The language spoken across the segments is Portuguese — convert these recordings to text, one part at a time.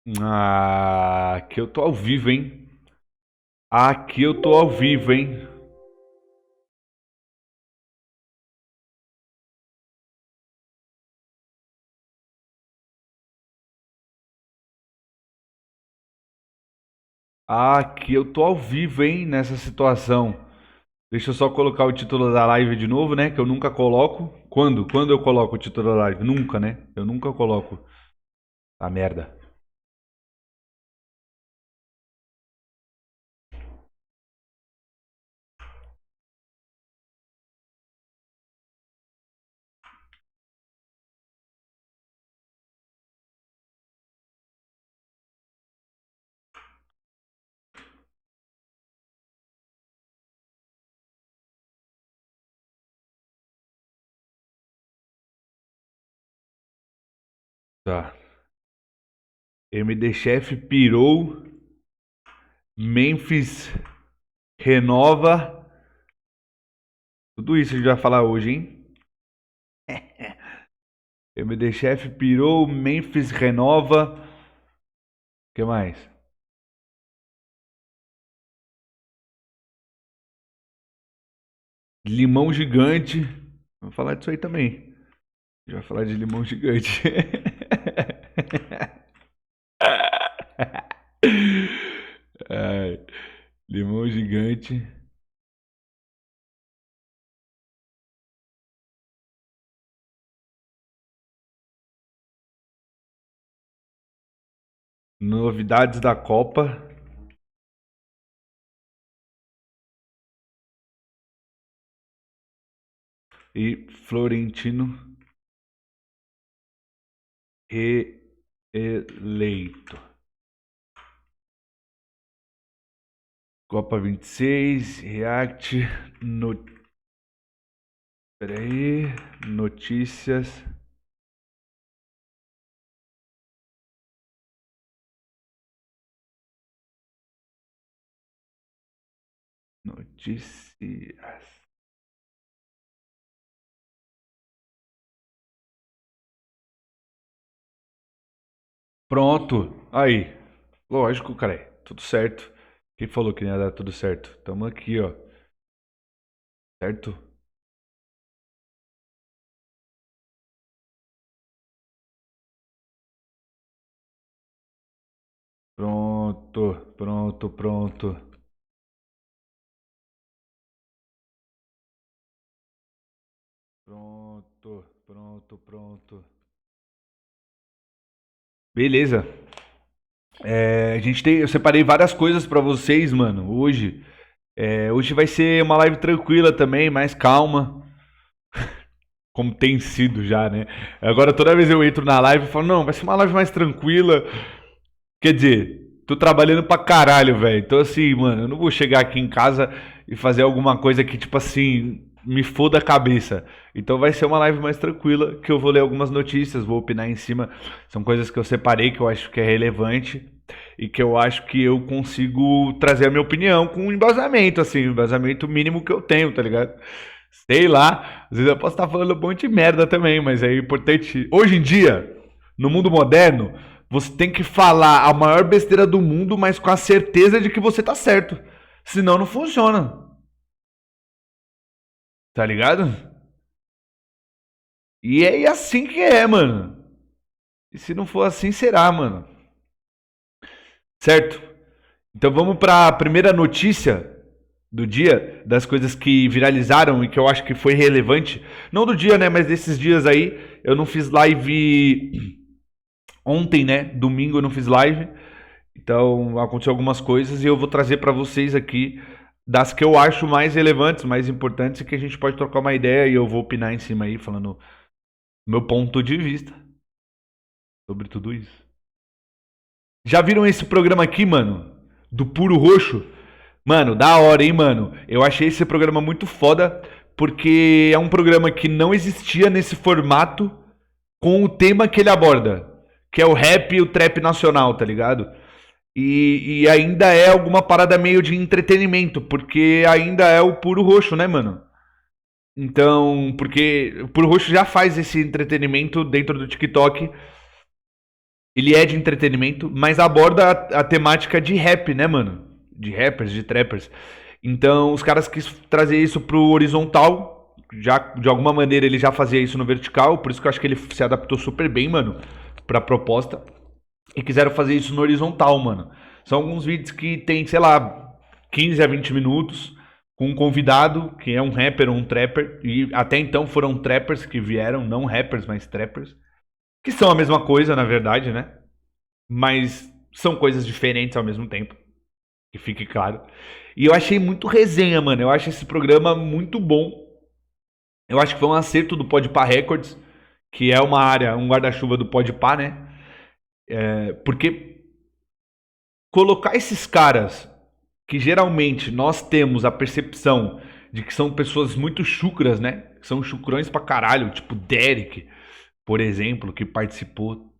Aqui eu tô ao vivo, hein? Aqui eu tô ao vivo, hein? Aqui eu tô ao vivo, hein? Nessa situação. Deixa eu só colocar o título da live de novo, né? Que eu nunca coloco. Quando? Quando eu coloco o título da live? Nunca, né? Eu nunca coloco. A merda. Tá. MD Chef pirou. Memphis renova. Tudo isso a gente vai falar hoje, hein? MD Chef pirou. Memphis renova. O que mais? Limão gigante. Vamos falar disso aí também. A gente vai falar de limão gigante. Ai, limão gigante. Novidades da Copa. E Florentino reeleito. Copa 26, React, no... Peraí, notícias. Notícias. Pronto. Aí. Lógico, cara. Tudo certo. Quem falou que não ia dar tudo certo? Tamo aqui, ó. Certo? Pronto, pronto, pronto. Pronto, pronto, pronto. Beleza. A gente tem, eu separei várias coisas pra vocês, mano, hoje. Hoje vai ser uma live tranquila também, mais calma, como tem sido já, né? Agora toda vez eu entro na live e falo, não, vai ser uma live mais tranquila. Quer dizer, tô trabalhando pra caralho, velho. Então assim, mano, eu não vou chegar aqui em casa e fazer alguma coisa que, tipo assim, me foda a cabeça. Então vai ser uma live mais tranquila, que eu vou ler algumas notícias, vou opinar em cima. São coisas que eu separei, que eu acho que é relevante e que eu acho que eu consigo trazer a minha opinião com um embasamento, assim, um embasamento mínimo que eu tenho, tá ligado? Sei lá, às vezes eu posso estar falando um monte de merda também, mas é importante. Hoje em dia, no mundo moderno, você tem que falar a maior besteira do mundo, mas com a certeza de que você tá certo. Senão não funciona. Tá ligado? E é assim que é, mano. E se não for assim, será, mano. Certo? Então vamos para a primeira notícia do dia, das coisas que viralizaram e que eu acho que foi relevante. Não do dia, né? Mas desses dias aí. Eu não fiz live ontem, né? Domingo eu não fiz live. Então aconteceu algumas coisas e eu vou trazer para vocês aqui das que eu acho mais relevantes, mais importantes e que a gente pode trocar uma ideia e eu vou opinar em cima aí, falando meu ponto de vista sobre tudo isso. Já viram esse programa aqui, mano? Do Puro Roxo? Mano, da hora, hein, mano? Eu achei esse programa muito foda porque é um programa que não existia nesse formato com o tema que ele aborda, que é o rap e o trap nacional, tá ligado? E ainda é alguma parada meio de entretenimento, porque ainda é o Puro Roxo, né, mano? Então, porque o Puro Roxo já faz esse entretenimento dentro do TikTok ele é de entretenimento, mas aborda a temática de rap, né, mano? De rappers, de trappers. Então, os caras quis trazer isso pro horizontal. Já, de alguma maneira, ele já fazia isso no vertical. Por isso que eu acho que ele se adaptou super bem, mano, pra proposta. E quiseram fazer isso no horizontal, mano. São alguns vídeos que tem, sei lá, 15 a 20 minutos com um convidado, que é um rapper ou um trapper. E até então foram trappers que vieram, não rappers, mas trappers. Que são a mesma coisa, na verdade, né? Mas são coisas diferentes ao mesmo tempo. Que fique claro. E eu achei muito resenha, mano. Eu acho esse programa muito bom. Eu acho que foi um acerto do Podpah Records, que é uma área, um guarda-chuva do Podpah, né? Porque colocar esses caras, que geralmente nós temos a percepção de que são pessoas muito chucras, né? Que são chucrões pra caralho, tipo Derek, por exemplo, que participou.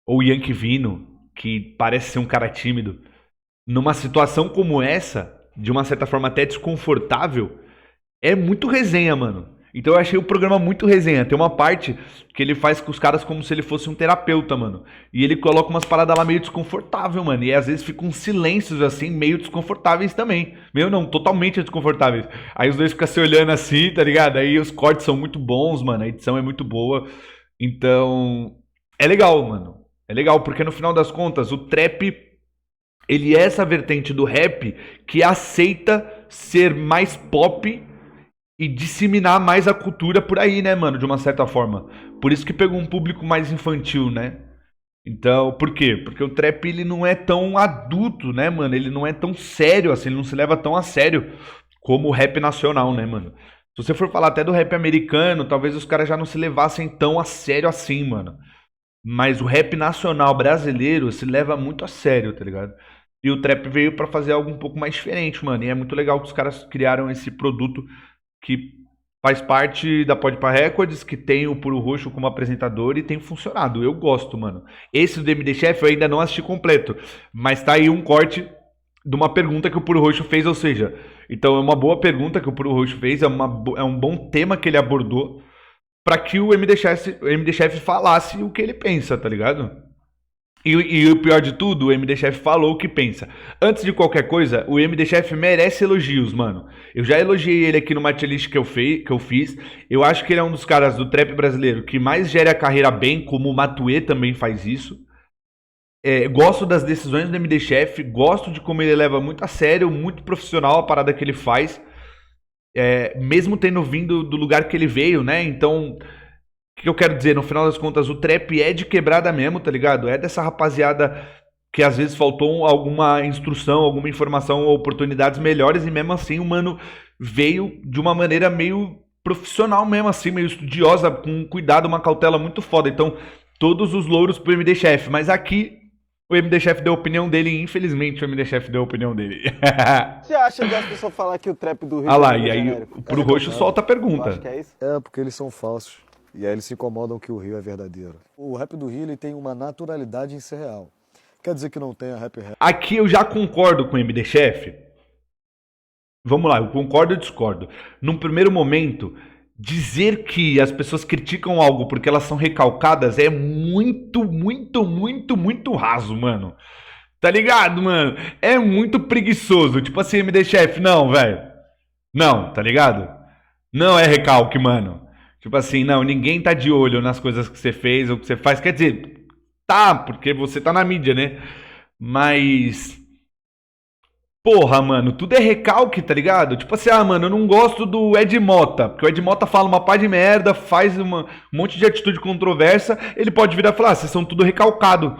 Ou Yankee Vino, que parece ser um cara tímido. Numa situação como essa, de uma certa forma até desconfortável, é muito resenha, mano. Então eu achei o programa muito resenha. Tem uma parte que ele faz com os caras como se ele fosse um terapeuta, mano. E ele coloca umas paradas lá meio desconfortável, mano. E às vezes ficam uns silêncios assim, meio desconfortáveis também. Meio não, totalmente desconfortáveis. Aí os dois ficam se olhando assim, tá ligado? Aí os cortes são muito bons, mano. A edição é muito boa. Então, é legal, mano. É legal, porque no final das contas, o trap, ele é essa vertente do rap que aceita ser mais pop e disseminar mais a cultura por aí, né, mano, de uma certa forma. Por isso que pegou um público mais infantil, né? Então, por quê? Porque o trap, ele não é tão adulto, né, mano? Ele não é tão sério, assim, ele não se leva tão a sério como o rap nacional, né, mano? Se você for falar até do rap americano, talvez os caras já não se levassem tão a sério assim, mano. Mas o rap nacional brasileiro se leva muito a sério, tá ligado? E o trap veio pra fazer algo um pouco mais diferente, mano. E é muito legal que os caras criaram esse produto que faz parte da Podpah Records, que tem o Puro Roxo como apresentador e tem funcionado. Eu gosto, mano. Esse do MD Chef eu ainda não assisti completo, mas tá aí um corte de uma pergunta que o Puro Roxo fez, ou seja, então é uma boa pergunta que o Puro Roxo fez, é um bom tema que ele abordou pra que o MD Chef falasse o que ele pensa, tá ligado? E o pior de tudo, o MD Chef falou o que pensa. Antes de qualquer coisa, o MD Chef merece elogios, mano. Eu já elogiei ele aqui no Matilist que eu fiz. Eu acho que ele é um dos caras do trap brasileiro que mais gera a carreira bem, como o Matuê também faz isso. Gosto das decisões do MD Chef, gosto de como ele leva muito a sério, muito profissional a parada que ele faz. Mesmo tendo vindo do lugar que ele veio, né? Então, o que eu quero dizer? No final das contas, o trap é de quebrada mesmo, tá ligado? É dessa rapaziada que às vezes faltou alguma instrução, alguma informação ou oportunidades melhores e mesmo assim o mano veio de uma maneira meio profissional mesmo assim, meio estudiosa, com um cuidado, uma cautela muito foda. Então, todos os louros pro MD Chef. Mas aqui, o MD Chef deu a opinião dele e infelizmente o MD Chef deu a opinião dele. Você acha das pessoas falar que o trap do Rio Ah lá, de e aí Janeiro pro Roxo solta a pergunta. acho que é isso? Porque eles são falsos. E aí eles se incomodam que o Rio é verdadeiro. O rap do Rio ele tem uma naturalidade em ser real. Quer dizer que não tenha rap real. Aqui eu já concordo com o MD Chef. Vamos lá, eu concordo e discordo. Num primeiro momento, dizer que as pessoas criticam algo porque elas são recalcadas é muito, muito, muito, muito raso, mano. Tá ligado, mano? É muito preguiçoso. Tipo assim, MD Chef, não, velho. Não, tá ligado? Não é recalque, mano. Tipo assim, não, ninguém tá de olho nas coisas que você fez ou que você faz. Quer dizer, tá, porque você tá na mídia, né? Mas... Porra, mano, tudo é recalque, tá ligado? Tipo assim, mano, eu não gosto do Ed Mota, porque o Ed Mota fala uma pá de merda, faz um monte de atitude controversa, ele pode virar e falar, vocês são tudo recalcado.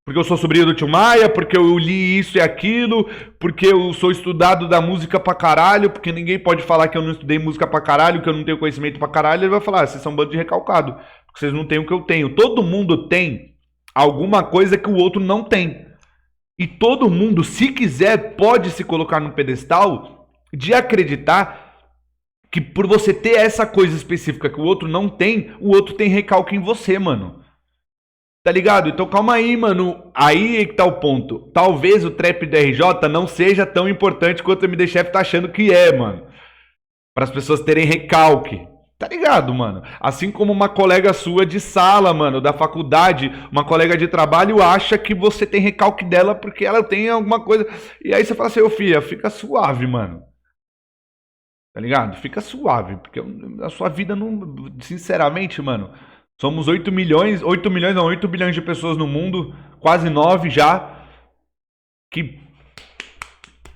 Porque eu sou sobrinho do Tio Maia, porque eu li isso e aquilo, porque eu sou estudado da música pra caralho, porque ninguém pode falar que eu não estudei música pra caralho, que eu não tenho conhecimento pra caralho, ele vai falar, vocês são um bando de recalcado, porque vocês não têm o que eu tenho. Todo mundo tem alguma coisa que o outro não tem. E todo mundo, se quiser, pode se colocar no pedestal de acreditar que por você ter essa coisa específica que o outro não tem, o outro tem recalque em você, mano. Tá ligado? Então calma aí, mano. Aí que tá o ponto. Talvez o trap do RJ não seja tão importante quanto o MD Chef tá achando que é, mano. Para as pessoas terem recalque. Tá ligado, mano? Assim como uma colega sua de sala, mano, da faculdade, uma colega de trabalho acha que você tem recalque dela porque ela tem alguma coisa. E aí você fala assim, ô filha, fica suave, mano. Tá ligado? Fica suave, porque a sua vida não... Sinceramente, mano, somos 8 milhões não, 8 bilhões de pessoas no mundo, quase 9 já, que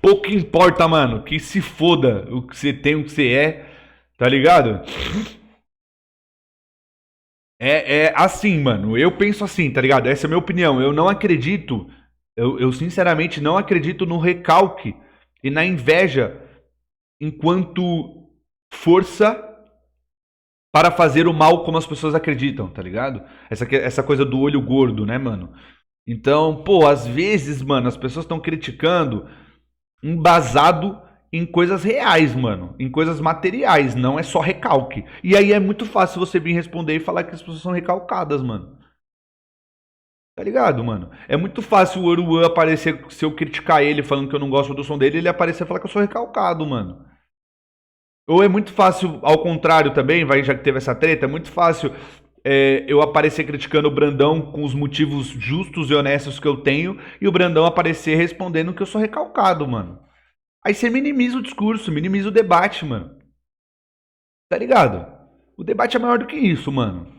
pouco importa, mano, que se foda o que você tem, o que você é, tá ligado? É assim, mano, eu penso assim, tá ligado? Essa é a minha opinião, eu não acredito, eu sinceramente não acredito no recalque e na inveja enquanto força para fazer o mal como as pessoas acreditam, tá ligado? Essa coisa do olho gordo, né, mano? Então, pô, às vezes, mano, as pessoas estão criticando embasado em coisas reais, mano. Em coisas materiais, não é só recalque. E aí é muito fácil você vir responder e falar que as pessoas são recalcadas, mano. Tá ligado, mano? É muito fácil o Oruan aparecer, se eu criticar ele falando que eu não gosto do som dele, ele aparecer e falar que eu sou recalcado, mano. Ou é muito fácil, ao contrário também, já que teve essa treta, é muito fácil eu aparecer criticando o Brandão com os motivos justos e honestos que eu tenho, e o Brandão aparecer respondendo que eu sou recalcado, mano. Aí você minimiza o discurso, minimiza o debate, mano. Tá ligado? O debate é maior do que isso, mano.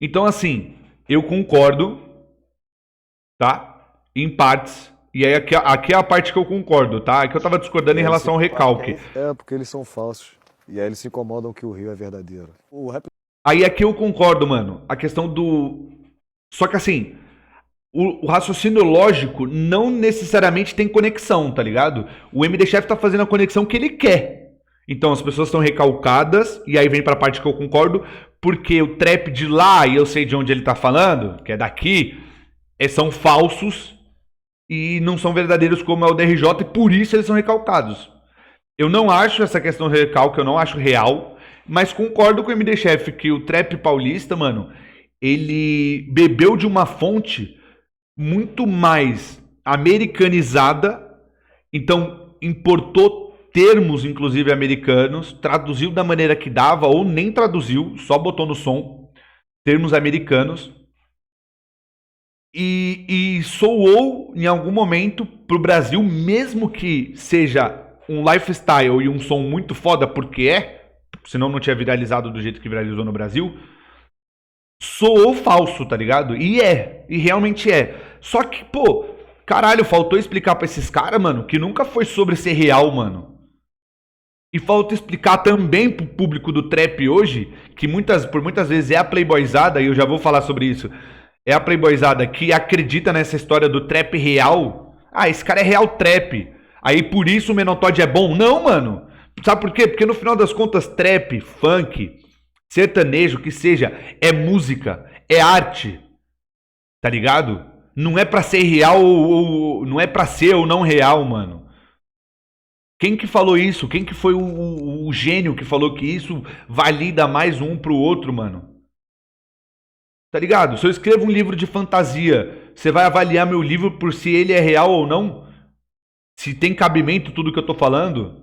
Então, assim, eu concordo, tá? Em partes. E aí aqui é a parte que eu concordo, tá? É que eu tava discordando em relação ao recalque. Porque eles são falsos. E aí eles se incomodam que o Rio é verdadeiro. O rap... Aí aqui eu concordo, mano. A questão do... Só que assim, o raciocínio lógico não necessariamente tem conexão, tá ligado? O MD Chef tá fazendo a conexão que ele quer. Então as pessoas estão recalcadas, e aí vem pra parte que eu concordo, porque o trap de lá, e eu sei de onde ele tá falando, que é daqui, são falsos e não são verdadeiros como é o DRJ, e por isso eles são recalcados. Eu não acho essa questão de recalque, eu não acho real, mas concordo com o MD Chef que o trap paulista, mano, ele bebeu de uma fonte muito mais americanizada, então importou termos, inclusive americanos, traduziu da maneira que dava, ou nem traduziu, só botou no som, termos americanos, e soou em algum momento pro Brasil, mesmo que seja um lifestyle e um som muito foda, porque senão não tinha viralizado do jeito que viralizou no Brasil, soou falso, tá ligado? E realmente é. Só que, pô, caralho, faltou explicar pra esses caras, mano, que nunca foi sobre ser real, mano. E falta explicar também pro público do trap hoje, que por muitas vezes é a playboyzada, e eu já vou falar sobre isso, é a playboyzada que acredita nessa história do trap real. Ah, esse cara é real trap. Aí por isso o Menotod é bom. Não, mano. Sabe por quê? Porque no final das contas, trap, funk, sertanejo, que seja, é música, é arte. Tá ligado? Não é pra ser real ou não é pra ser ou não real, mano. Quem que falou isso? Quem que foi o gênio que falou que isso valida mais um pro outro, mano? Tá ligado? Se eu escrevo um livro de fantasia, você vai avaliar meu livro por se ele é real ou não? Se tem cabimento tudo que eu tô falando?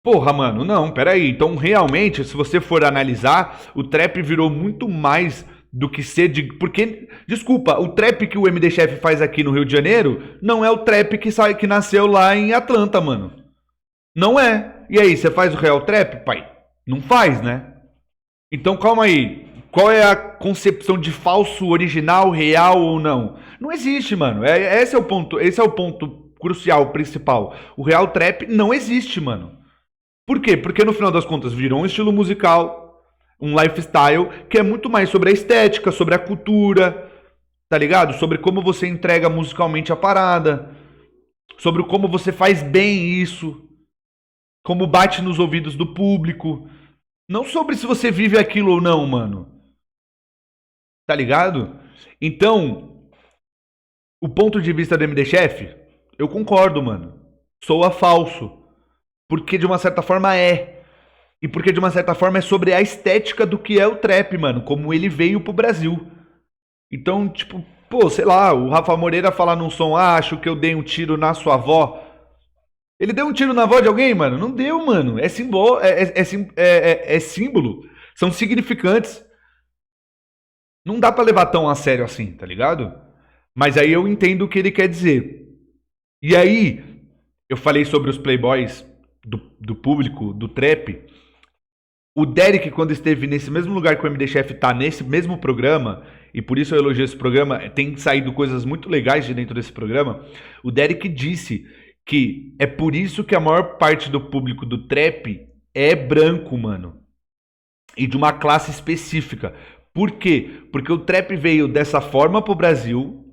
Porra, mano, não, peraí. Então, realmente, se você for analisar, o trap virou muito mais do que ser de... Porque, desculpa, o trap que o MD Chef faz aqui no Rio de Janeiro não é o trap que nasceu lá em Atlanta, mano. Não é. E aí, você faz o real trap, pai? Não faz, né? Então, calma aí. Qual é a concepção de falso, original, real ou não? Não existe, mano. Esse é o ponto crucial, principal. O real trap não existe, mano. Por quê? Porque no final das contas virou um estilo musical, um lifestyle, que é muito mais sobre a estética, sobre a cultura, tá ligado? Sobre como você entrega musicalmente a parada, sobre como você faz bem isso, como bate nos ouvidos do público. Não sobre se você vive aquilo ou não, mano. Tá ligado? Então, o ponto de vista do MD Chef, eu concordo, mano. Soa falso. Porque de uma certa forma é. E porque de uma certa forma é sobre a estética do que é o trap, mano. Como ele veio pro Brasil. Então, tipo, pô, sei lá, o Rafa Moreira falar num som, acho que eu dei um tiro na sua avó. Ele deu um tiro na avó de alguém, mano? Não deu, mano. É símbolo. são significantes. Não dá pra levar tão a sério assim, tá ligado? Mas aí eu entendo o que ele quer dizer. E aí, eu falei sobre os playboys do público, do trap. O Derek, quando esteve nesse mesmo lugar que o MD Chef tá, nesse mesmo programa, e por isso eu elogio esse programa, tem saído coisas muito legais de dentro desse programa. O Derek disse que é por isso que a maior parte do público do trap é branco, mano. E de uma classe específica. Por quê? Porque o trap veio dessa forma pro Brasil,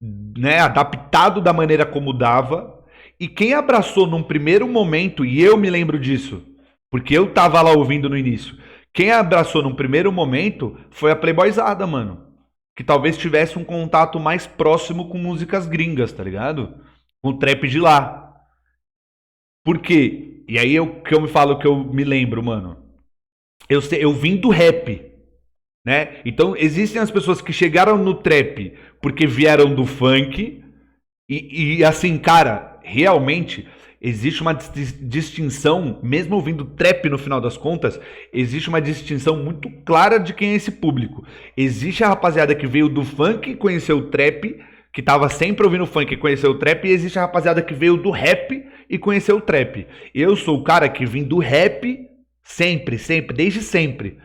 né, adaptado da maneira como dava, e quem abraçou num primeiro momento, e eu me lembro disso, porque eu tava lá ouvindo no início, quem abraçou num primeiro momento foi a Playboyzada, mano, que talvez tivesse um contato mais próximo com músicas gringas, tá ligado? Com o trap de lá. Por quê? E aí que eu me falo, que eu me lembro, mano, eu vim do rap, né? Então existem as pessoas que chegaram no trap porque vieram do funk e assim, cara, realmente existe uma distinção, mesmo ouvindo trap no final das contas, existe uma distinção muito clara de quem é esse público. Existe a rapaziada que veio do funk e conheceu o trap, que tava sempre ouvindo funk e conheceu o trap, e existe a rapaziada que veio do rap e conheceu o trap. Eu sou o cara que vim do rap sempre, desde sempre.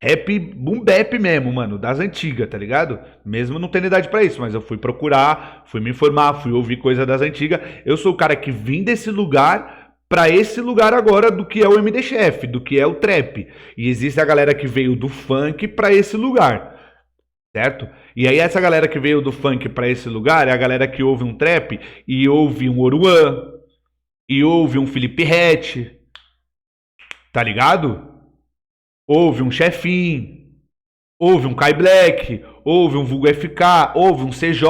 Rap boom bap mesmo, mano, das antigas, tá ligado? Mesmo não tendo idade pra isso, mas eu fui procurar, fui me informar, fui ouvir coisa das antigas. Eu sou o cara que vim desse lugar pra esse lugar agora do que é o MD Chef, do que é o trap. E existe a galera que veio do funk pra esse lugar, certo? E aí essa galera que veio do funk pra esse lugar é a galera que ouve um trap e ouve um Oruan, e ouve um Felipe Ret, tá ligado? Ouve um Chefinho, ouve um Kai Black, ouve um Vulgo FK, ouve um CJ,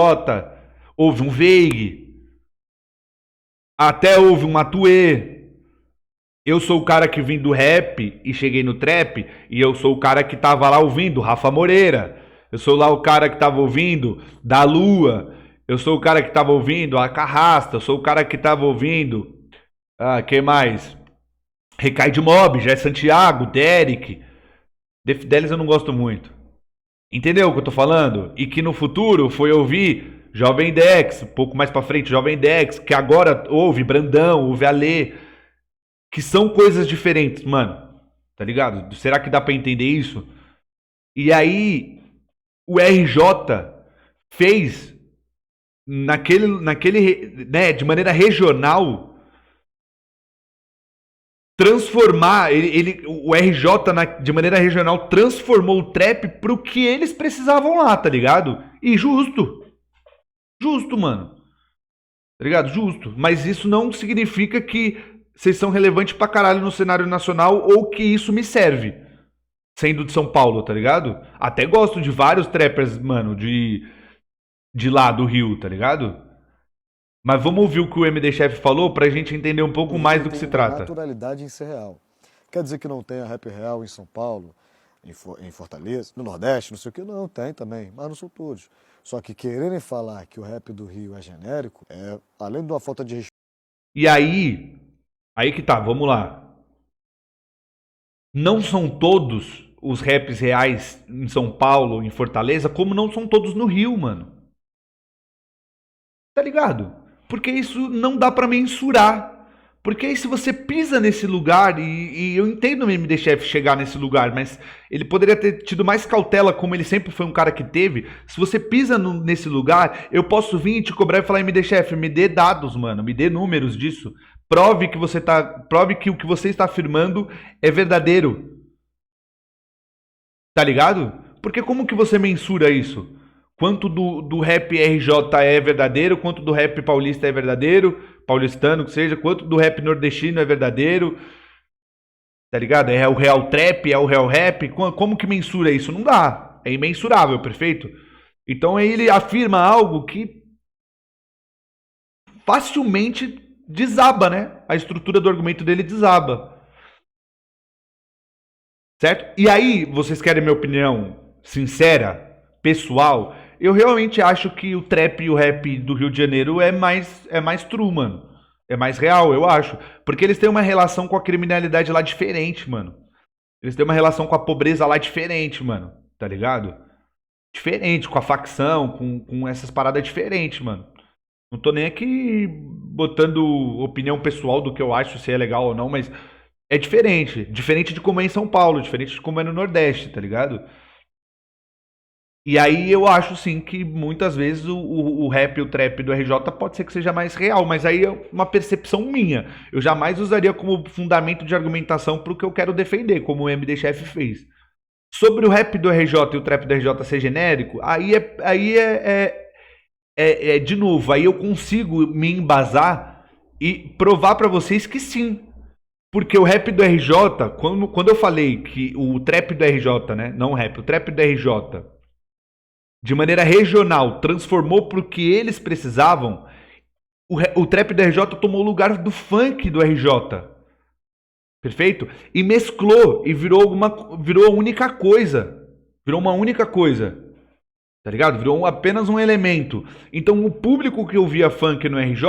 ouve um Veig, até ouve um Matuê. Eu sou o cara que vim do rap e cheguei no trap, e eu sou o cara que tava lá ouvindo Rafa Moreira. Eu sou lá o cara que tava ouvindo Da Lua. Eu sou o cara que tava ouvindo a Carrasta. Eu sou o cara que tava ouvindo... quem mais? Recai de Mob, Jé Santiago, Derek... Deles eu não gosto muito. Entendeu o que eu tô falando? E que no futuro foi ouvir Jovem Dex, um pouco mais pra frente, Jovem Dex, que agora ouve Brandão, ouve Alê, que são coisas diferentes, mano. Tá ligado? Será que dá pra entender isso? E aí, o RJ fez naquele, né, de maneira regional, transformar, o RJ de maneira regional transformou o trap pro que eles precisavam lá, tá ligado? E justo, mano, tá ligado? Justo, mas isso não significa que vocês são relevantes pra caralho no cenário nacional ou que isso me serve, sendo de São Paulo, tá ligado? Até gosto de vários trappers, mano, de lá do Rio, tá ligado? Mas vamos ouvir o que o MD Chef falou pra gente entender um pouco mais do que se trata. Naturalidade em ser real. Quer dizer que não tenha rap real em São Paulo, em Fortaleza, no Nordeste, não sei o que? Não, tem também, mas não são todos. Só que quererem falar que o rap do Rio é genérico, além de uma falta de respeito. E aí que tá, vamos lá. Não são todos os raps reais em São Paulo, em Fortaleza, como não são todos no Rio, mano. Tá ligado? Porque isso não dá pra mensurar. Porque aí se você pisa nesse lugar, e eu entendo o MD Chef chegar nesse lugar, mas ele poderia ter tido mais cautela, como ele sempre foi um cara que teve. Se você pisa nesse lugar, eu posso vir e te cobrar e falar, MD Chef, me dê dados, mano, me dê números disso. Prove que o que você está afirmando é verdadeiro. Tá ligado? Porque como que você mensura isso? Quanto do rap RJ é verdadeiro, quanto do rap paulista é verdadeiro, paulistano que seja, quanto do rap nordestino é verdadeiro, tá ligado? É o real trap, é o real rap, como que mensura isso? Não dá, é imensurável, perfeito? Então ele afirma algo que facilmente desaba, né? A estrutura do argumento dele desaba. Certo? E aí, vocês querem minha opinião sincera, pessoal? Eu realmente acho que o trap e o rap do Rio de Janeiro é mais true, mano. É mais real, eu acho. Porque eles têm uma relação com a criminalidade lá diferente, mano. Eles têm uma relação com a pobreza lá diferente, mano. Tá ligado? Diferente, com a facção, com essas paradas diferentes, mano. Não tô nem aqui botando opinião pessoal do que eu acho, se é legal ou não, mas é diferente. Diferente de como é em São Paulo, diferente de como é no Nordeste, tá ligado? E aí eu acho sim que muitas vezes o rap e o trap do RJ pode ser que seja mais real, mas aí é uma percepção minha. Eu jamais usaria como fundamento de argumentação pro que eu quero defender, como o MD Chef fez. Sobre o rap do RJ e o trap do RJ ser genérico, de novo, aí eu consigo me embasar e provar pra vocês que sim. Porque o rap do RJ, quando eu falei que o trap do RJ, né? Não o rap, o trap do RJ, de maneira regional, transformou pro que eles precisavam, o trap do RJ tomou o lugar do funk do RJ. Perfeito? E mesclou e virou a única coisa. Virou uma única coisa. Tá ligado? Virou apenas um elemento. Então o público que ouvia funk no RJ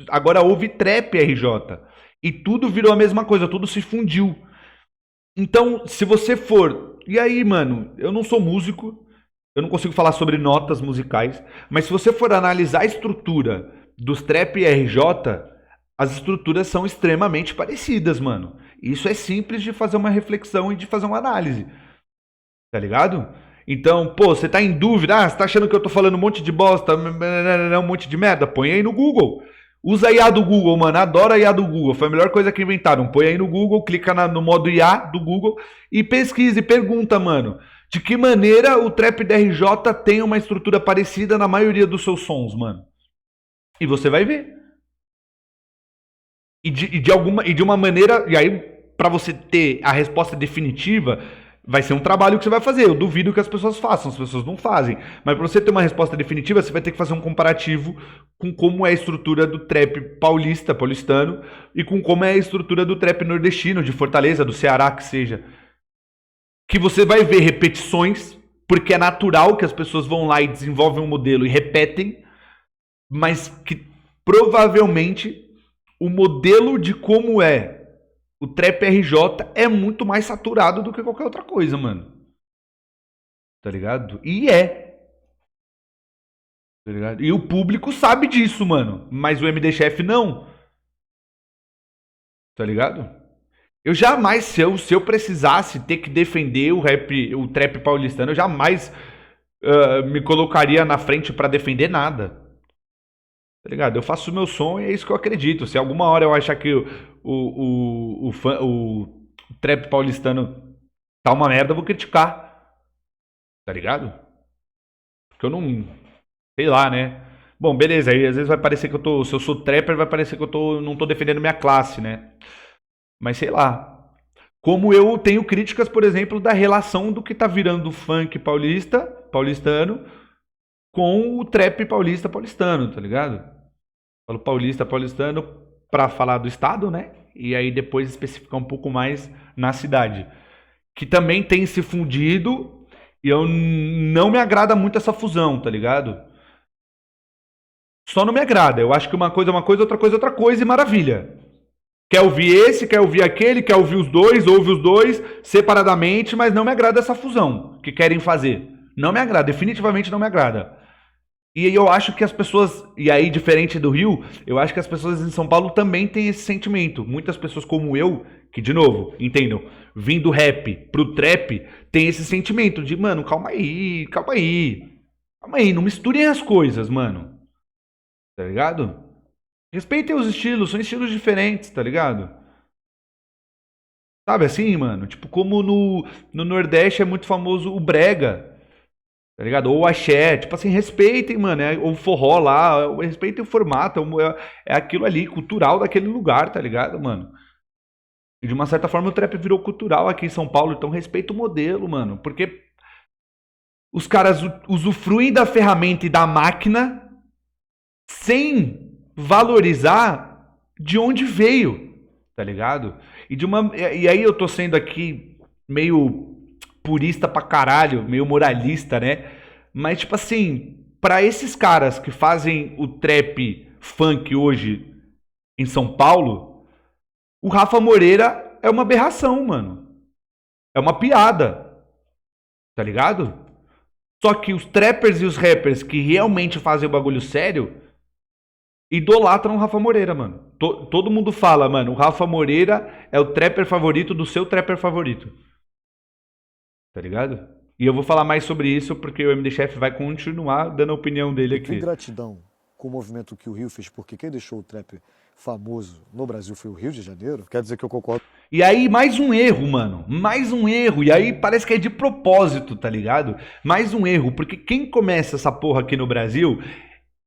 agora ouve trap RJ. E tudo virou a mesma coisa, tudo se fundiu. Então, se você for... E aí, mano, eu não sou músico, eu não consigo falar sobre notas musicais, mas se você for analisar a estrutura dos trap RJ, as estruturas são extremamente parecidas, mano. Isso é simples de fazer uma reflexão e de fazer uma análise. Tá ligado? Então, pô, você tá em dúvida, você tá achando que eu tô falando um monte de bosta, um monte de merda? Põe aí no Google. Usa a IA do Google, mano. Adoro a IA do Google. Foi a melhor coisa que inventaram. Põe aí no Google, clica no modo IA do Google e pesquisa e pergunta, mano. De que maneira o trap da RJ tem uma estrutura parecida na maioria dos seus sons, mano? E você vai ver. E de uma maneira... E aí, pra você ter a resposta definitiva... Vai ser um trabalho que você vai fazer. Eu duvido que as pessoas façam, as pessoas não fazem. Mas para você ter uma resposta definitiva, você vai ter que fazer um comparativo com como é a estrutura do trap paulistano, e com como é a estrutura do trap nordestino, de Fortaleza, do Ceará, que seja. Que você vai ver repetições, porque é natural que as pessoas vão lá e desenvolvem um modelo e repetem, mas que provavelmente o modelo de como é o trap RJ é muito mais saturado do que qualquer outra coisa, mano. Tá ligado? E tá ligado? E o público sabe disso, mano. Mas o MD Chef não. Tá ligado? Eu jamais, se eu precisasse ter que defender o trap paulistano, eu jamais me colocaria na frente pra defender nada. Tá ligado? Eu faço o meu som e é isso que eu acredito. Se alguma hora eu achar que o trap paulistano tá uma merda, eu vou criticar. Tá ligado? Porque eu não... Sei lá, né? Bom, beleza. Aí às vezes vai parecer que eu tô... Se eu sou trapper, vai parecer que eu não tô defendendo minha classe, né? Mas sei lá. Como eu tenho críticas, por exemplo, da relação do que tá virando funk paulistano com o trap paulistano, tá ligado? Falo paulistano pra falar do estado, né? E aí depois especificar um pouco mais na cidade. Que também tem se fundido e eu não me agrada muito essa fusão, tá ligado? Só não me agrada. Eu acho que uma coisa é uma coisa, outra coisa e maravilha. Quer ouvir esse, quer ouvir aquele, quer ouvir os dois, ouve os dois separadamente, mas não me agrada essa fusão que querem fazer. Não me agrada, definitivamente não me agrada. E eu acho que as pessoas, e aí diferente do Rio, eu acho que as pessoas em São Paulo também têm esse sentimento. Muitas pessoas como eu, que de novo, entendam, vindo do rap pro trap, tem esse sentimento de, mano, calma aí, não misturem as coisas, mano. Tá ligado? Respeitem os estilos, são estilos diferentes, tá ligado? Sabe assim, mano? Tipo, como no Nordeste é muito famoso o brega, tá ligado? Ou o axé, tipo assim, respeitem, mano, ou o forró lá, respeitem o formato, é aquilo ali, cultural daquele lugar, tá ligado, mano? E de uma certa forma o trap virou cultural aqui em São Paulo, então respeita o modelo, mano, porque os caras usufruem da ferramenta e da máquina sem valorizar de onde veio, tá ligado? E aí eu tô sendo aqui meio purista pra caralho, meio moralista, né? Mas, tipo assim, pra esses caras que fazem o trap funk hoje em São Paulo, o Rafa Moreira é uma aberração, mano. É uma piada. Tá ligado? Só que os trappers e os rappers que realmente fazem o bagulho sério idolatram o Rafa Moreira, mano. Todo mundo fala, mano, o Rafa Moreira é o trapper favorito do seu trapper favorito. Tá ligado? E eu vou falar mais sobre isso porque o MD Chef vai continuar dando a opinião dele aqui. Que gratidão com o movimento que o Rio fez, porque quem deixou o trap famoso no Brasil foi o Rio de Janeiro. Quer dizer que eu concordo. E aí, mais um erro, mano. Mais um erro. E aí, parece que é de propósito, tá ligado? Mais um erro. Porque quem começa essa porra aqui no Brasil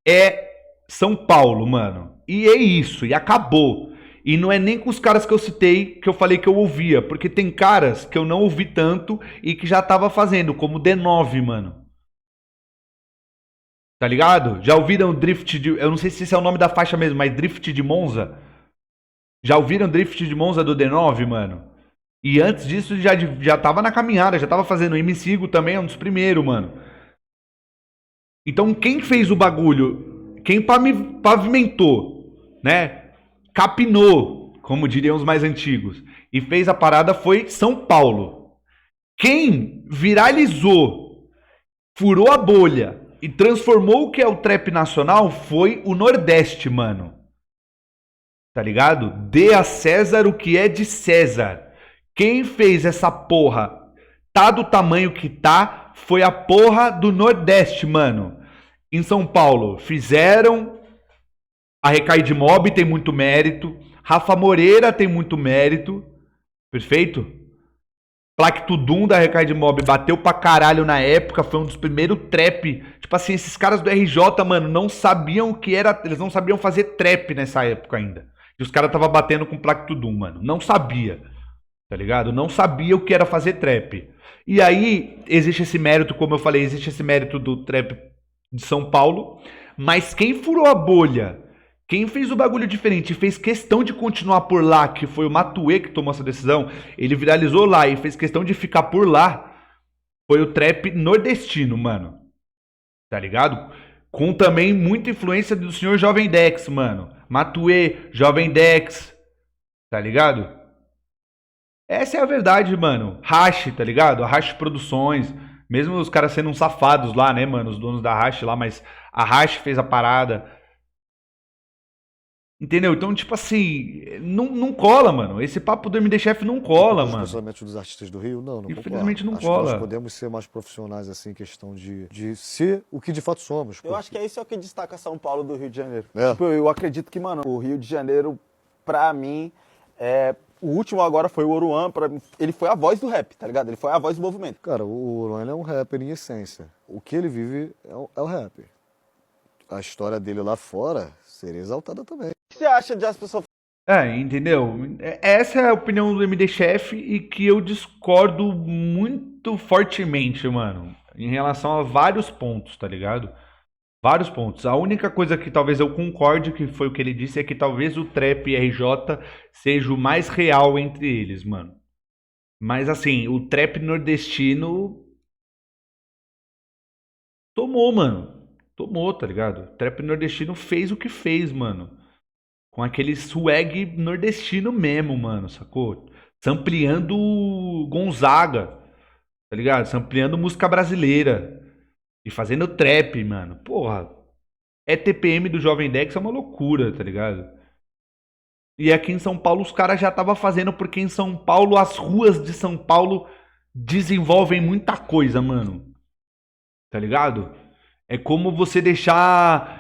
é São Paulo, mano. E é isso. E acabou. E não é nem com os caras que eu citei, que eu falei que eu ouvia. Porque tem caras que eu não ouvi tanto e que já tava fazendo, como o D9, mano. Tá ligado? Já ouviram Drift de... Eu não sei se esse é o nome da faixa mesmo, mas Drift de Monza. Já ouviram Drift de Monza do D9, mano? E antes disso já tava na caminhada, já tava fazendo. O Sigo também é um dos primeiros, mano. Então quem fez o bagulho, quem pavimentou, né? Capinou, como diriam os mais antigos, e fez a parada foi São Paulo. Quem viralizou, furou a bolha e transformou o que é o trap nacional foi o Nordeste, mano. Tá ligado? Dê a César o que é de César. Quem fez essa porra tá do tamanho que tá foi a porra do Nordeste, mano. Em São Paulo fizeram a Recaide Mob, tem muito mérito. Rafa Moreira tem muito mérito. Perfeito? Plactudum da Recaide Mob bateu pra caralho na época, foi um dos primeiros trap. Tipo assim, esses caras do RJ, mano, não sabiam o que era, eles não sabiam fazer trap nessa época ainda. E os caras tava batendo com Plactudum, mano. Não sabia, tá ligado? Não sabia o que era fazer trap. E aí, existe esse mérito, como eu falei, existe esse mérito do trap de São Paulo. Mas quem furou a bolha, quem fez o bagulho diferente e fez questão de continuar por lá, que foi o Matuê que tomou essa decisão, ele viralizou lá e fez questão de ficar por lá, foi o trap nordestino, mano. Tá ligado? Com também muita influência do senhor Jovem Dex, mano. Matuê, Jovem Dex, tá ligado? Essa é a verdade, mano. Hash, tá ligado? A Hash Produções, mesmo os caras sendo uns safados lá, né, mano? Os donos da Hash lá, mas a Hash fez a parada. Entendeu? Então, tipo assim, não cola, mano. Esse papo do MD Chef não cola, mano. Especialmente dos artistas do Rio, não Infelizmente concordo. não cola. Acho que nós podemos ser mais profissionais, assim, em questão de ser o que de fato somos. Eu acho que é isso é o que destaca São Paulo do Rio de Janeiro. É. Tipo, eu acredito que, mano, o Rio de Janeiro, pra mim, o último agora foi o Oruan, ele foi a voz do rap, tá ligado? Ele foi a voz do movimento. Cara, o Oruan é um rapper em essência. O que ele vive é o rap. A história dele lá fora seria exaltada também. O que você acha de as pessoas... Entendeu? Essa é a opinião do MD Chef e que eu discordo muito fortemente, mano. Em relação a vários pontos, tá ligado? Vários pontos. A única coisa que talvez eu concorde, que foi o que ele disse, é que talvez o trap e RJ seja o mais real entre eles, mano. Mas assim, o trap nordestino tomou, mano. Tomou, tá ligado? O trap nordestino fez o que fez, mano. Com aquele swag nordestino mesmo, mano, sacou? Sampleando Gonzaga, tá ligado? Sampleando música brasileira. E fazendo trap, mano. Porra. TPM do Jovem Dex é uma loucura, tá ligado? E aqui em São Paulo os caras já estavam fazendo, porque em São Paulo, as ruas de São Paulo desenvolvem muita coisa, mano. Tá ligado? É como você deixar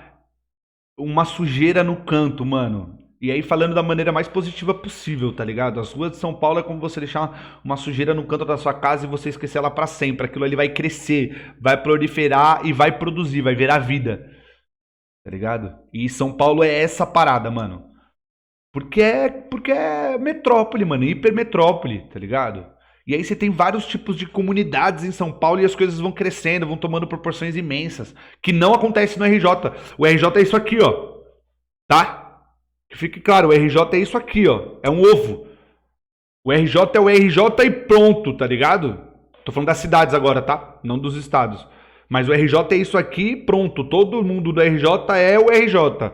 uma sujeira no canto, mano. E aí falando da maneira mais positiva possível, tá ligado? As ruas de São Paulo é como você deixar uma sujeira no canto da sua casa e você esquecer ela pra sempre. Aquilo ali vai crescer, vai proliferar e vai produzir, vai virar vida. Tá ligado? E São Paulo é essa parada, mano. Porque é metrópole, mano. Hipermetrópole, tá ligado? E aí você tem vários tipos de comunidades em São Paulo e as coisas vão crescendo, vão tomando proporções imensas. Que não acontece no RJ. O RJ é isso aqui, ó. Tá? Que fique claro, o RJ é isso aqui, ó. É um ovo. O RJ é o RJ e pronto, tá ligado? Tô falando das cidades agora, tá? Não dos estados. Mas o RJ é isso aqui e pronto. Todo mundo do RJ é o RJ.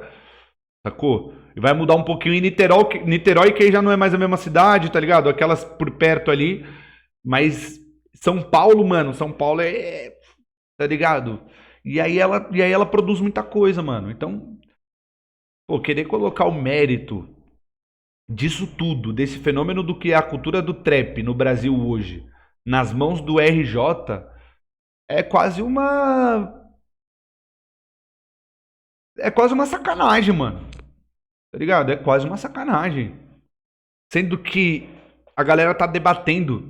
Sacou? E vai mudar um pouquinho em Niterói, que aí já não é mais a mesma cidade, tá ligado? Aquelas por perto ali. Mas São Paulo, mano, São Paulo tá ligado? E aí ela produz muita coisa, mano. Então, pô, querer colocar o mérito disso tudo, desse fenômeno do que é a cultura do trap no Brasil hoje, nas mãos do RJ, é quase uma. É quase uma sacanagem, mano. Tá ligado? É quase uma sacanagem. Sendo que a galera tá debatendo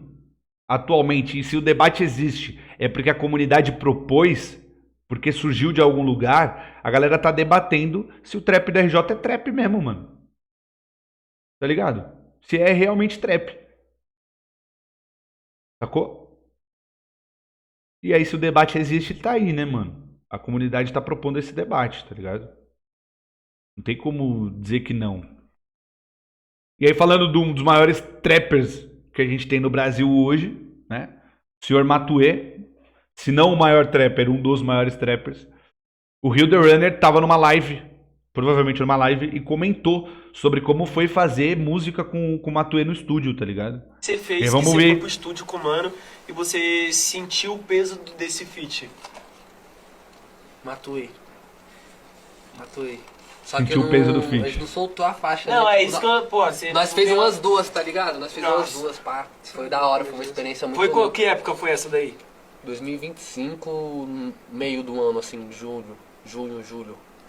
atualmente, e se o debate existe, é porque a comunidade propôs, porque surgiu de algum lugar, a galera tá debatendo se o trap do RJ é trap mesmo, mano. Tá ligado? Se é realmente trap. Sacou? E aí, se o debate existe, tá aí, né, mano? A comunidade tá propondo esse debate, tá ligado? Não tem como dizer que não. E aí, falando de um dos maiores trappers que a gente tem no Brasil hoje, né? O senhor Matuê, se não o maior trapper, um dos maiores trappers. O Rio The Runner tava numa live, provavelmente numa live, e comentou sobre como foi fazer música com o Matuê no estúdio, tá ligado? Você fez, E que vamos você ver. foi pro estúdio com o mano e você sentiu o peso desse feat. Matuei. Só Sentiu que o peso do a feat. gente não soltou a faixa, Não, né? é isso que eu, pô, você... Nós não fez deu- umas duas, tá ligado? Nós fez umas Nossa. duas, pá. Foi da hora, foi uma experiência muito Foi louca. que época foi essa daí? 2025, meio do ano, assim, julho,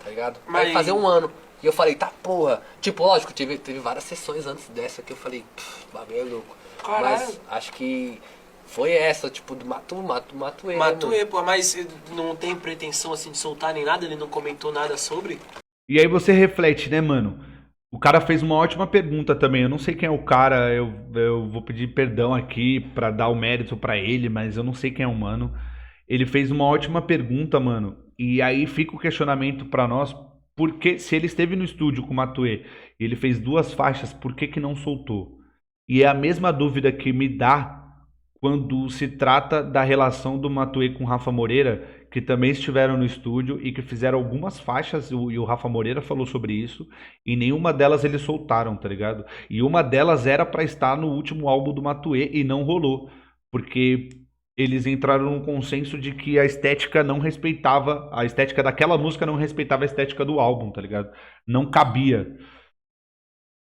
tá ligado? Mas- Vai fazer um ano. E eu falei, tá porra. Tipo, lógico, teve várias sessões antes dessa que eu falei, bagulho é louco. Caralho. Mas acho que foi essa, tipo, do Matuê. Matuê, pô, mas não tem pretensão assim de soltar nem nada? Ele não comentou nada sobre? E aí você reflete, né, mano? O cara fez uma ótima pergunta também. Eu não sei quem é o cara, eu vou pedir perdão aqui pra dar o mérito pra ele, mas eu não sei quem é o mano. Ele fez uma ótima pergunta, mano. E aí fica o questionamento pra nós, porque se ele esteve no estúdio com o Matuê e ele fez duas faixas, por que que não soltou? E é a mesma dúvida que me dá quando se trata da relação do Matuê com o Rafa Moreira, que também estiveram no estúdio e que fizeram algumas faixas, e o Rafa Moreira falou sobre isso, e nenhuma delas eles soltaram, tá ligado? E uma delas era pra estar no último álbum do Matuê e não rolou, porque eles entraram num consenso de que a estética não respeitava, a estética daquela música não respeitava a estética do álbum, tá ligado? Não cabia.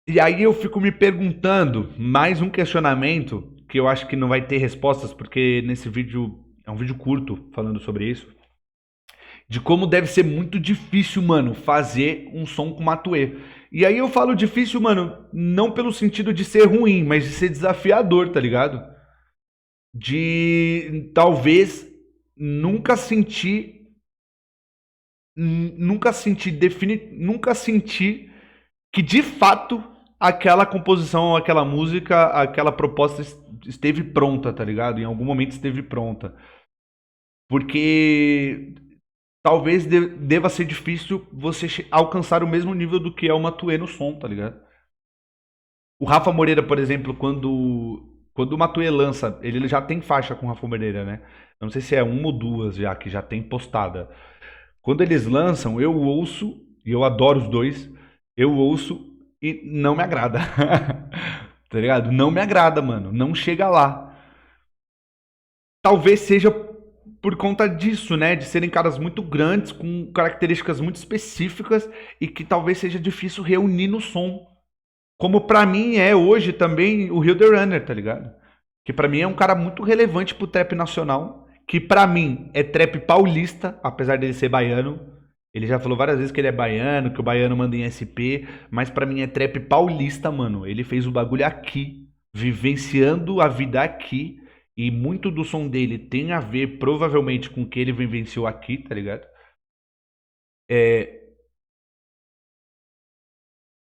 E aí eu fico me perguntando, mais um questionamento, que eu acho que não vai ter respostas, porque nesse vídeo, é um vídeo curto falando sobre isso, de como deve ser muito difícil, mano, fazer um som com Matuê. E aí eu falo difícil, mano, não pelo sentido de ser ruim, mas de ser desafiador, tá ligado? De talvez nunca sentir que de fato aquela composição, aquela música, aquela proposta esteve pronta, tá ligado? Em algum momento esteve pronta. Porque talvez deva ser difícil você alcançar o mesmo nível do que é o Matuê no som, tá ligado? O Rafa Moreira, por exemplo, quando o Matuê lança, ele já tem faixa com o Rafa Moreira, né? Não sei se é uma ou duas já, que já tem postada. Quando eles lançam, eu ouço, e eu adoro os dois, eu ouço e não me agrada. Tá ligado? Não me agrada, mano. Não chega lá. Talvez seja por conta disso, né? De serem caras muito grandes, com características muito específicas e que talvez seja difícil reunir no som. Como pra mim é hoje também o Rio The Runner, tá ligado? Que pra mim é um cara muito relevante pro trap nacional, que pra mim é trap paulista, apesar dele ser baiano. Ele já falou várias vezes que ele é baiano, que o baiano manda em SP, mas pra mim é trap paulista, mano. Ele fez o bagulho aqui, vivenciando a vida aqui, e muito do som dele tem a ver, provavelmente, com o que ele vivenciou aqui, tá ligado?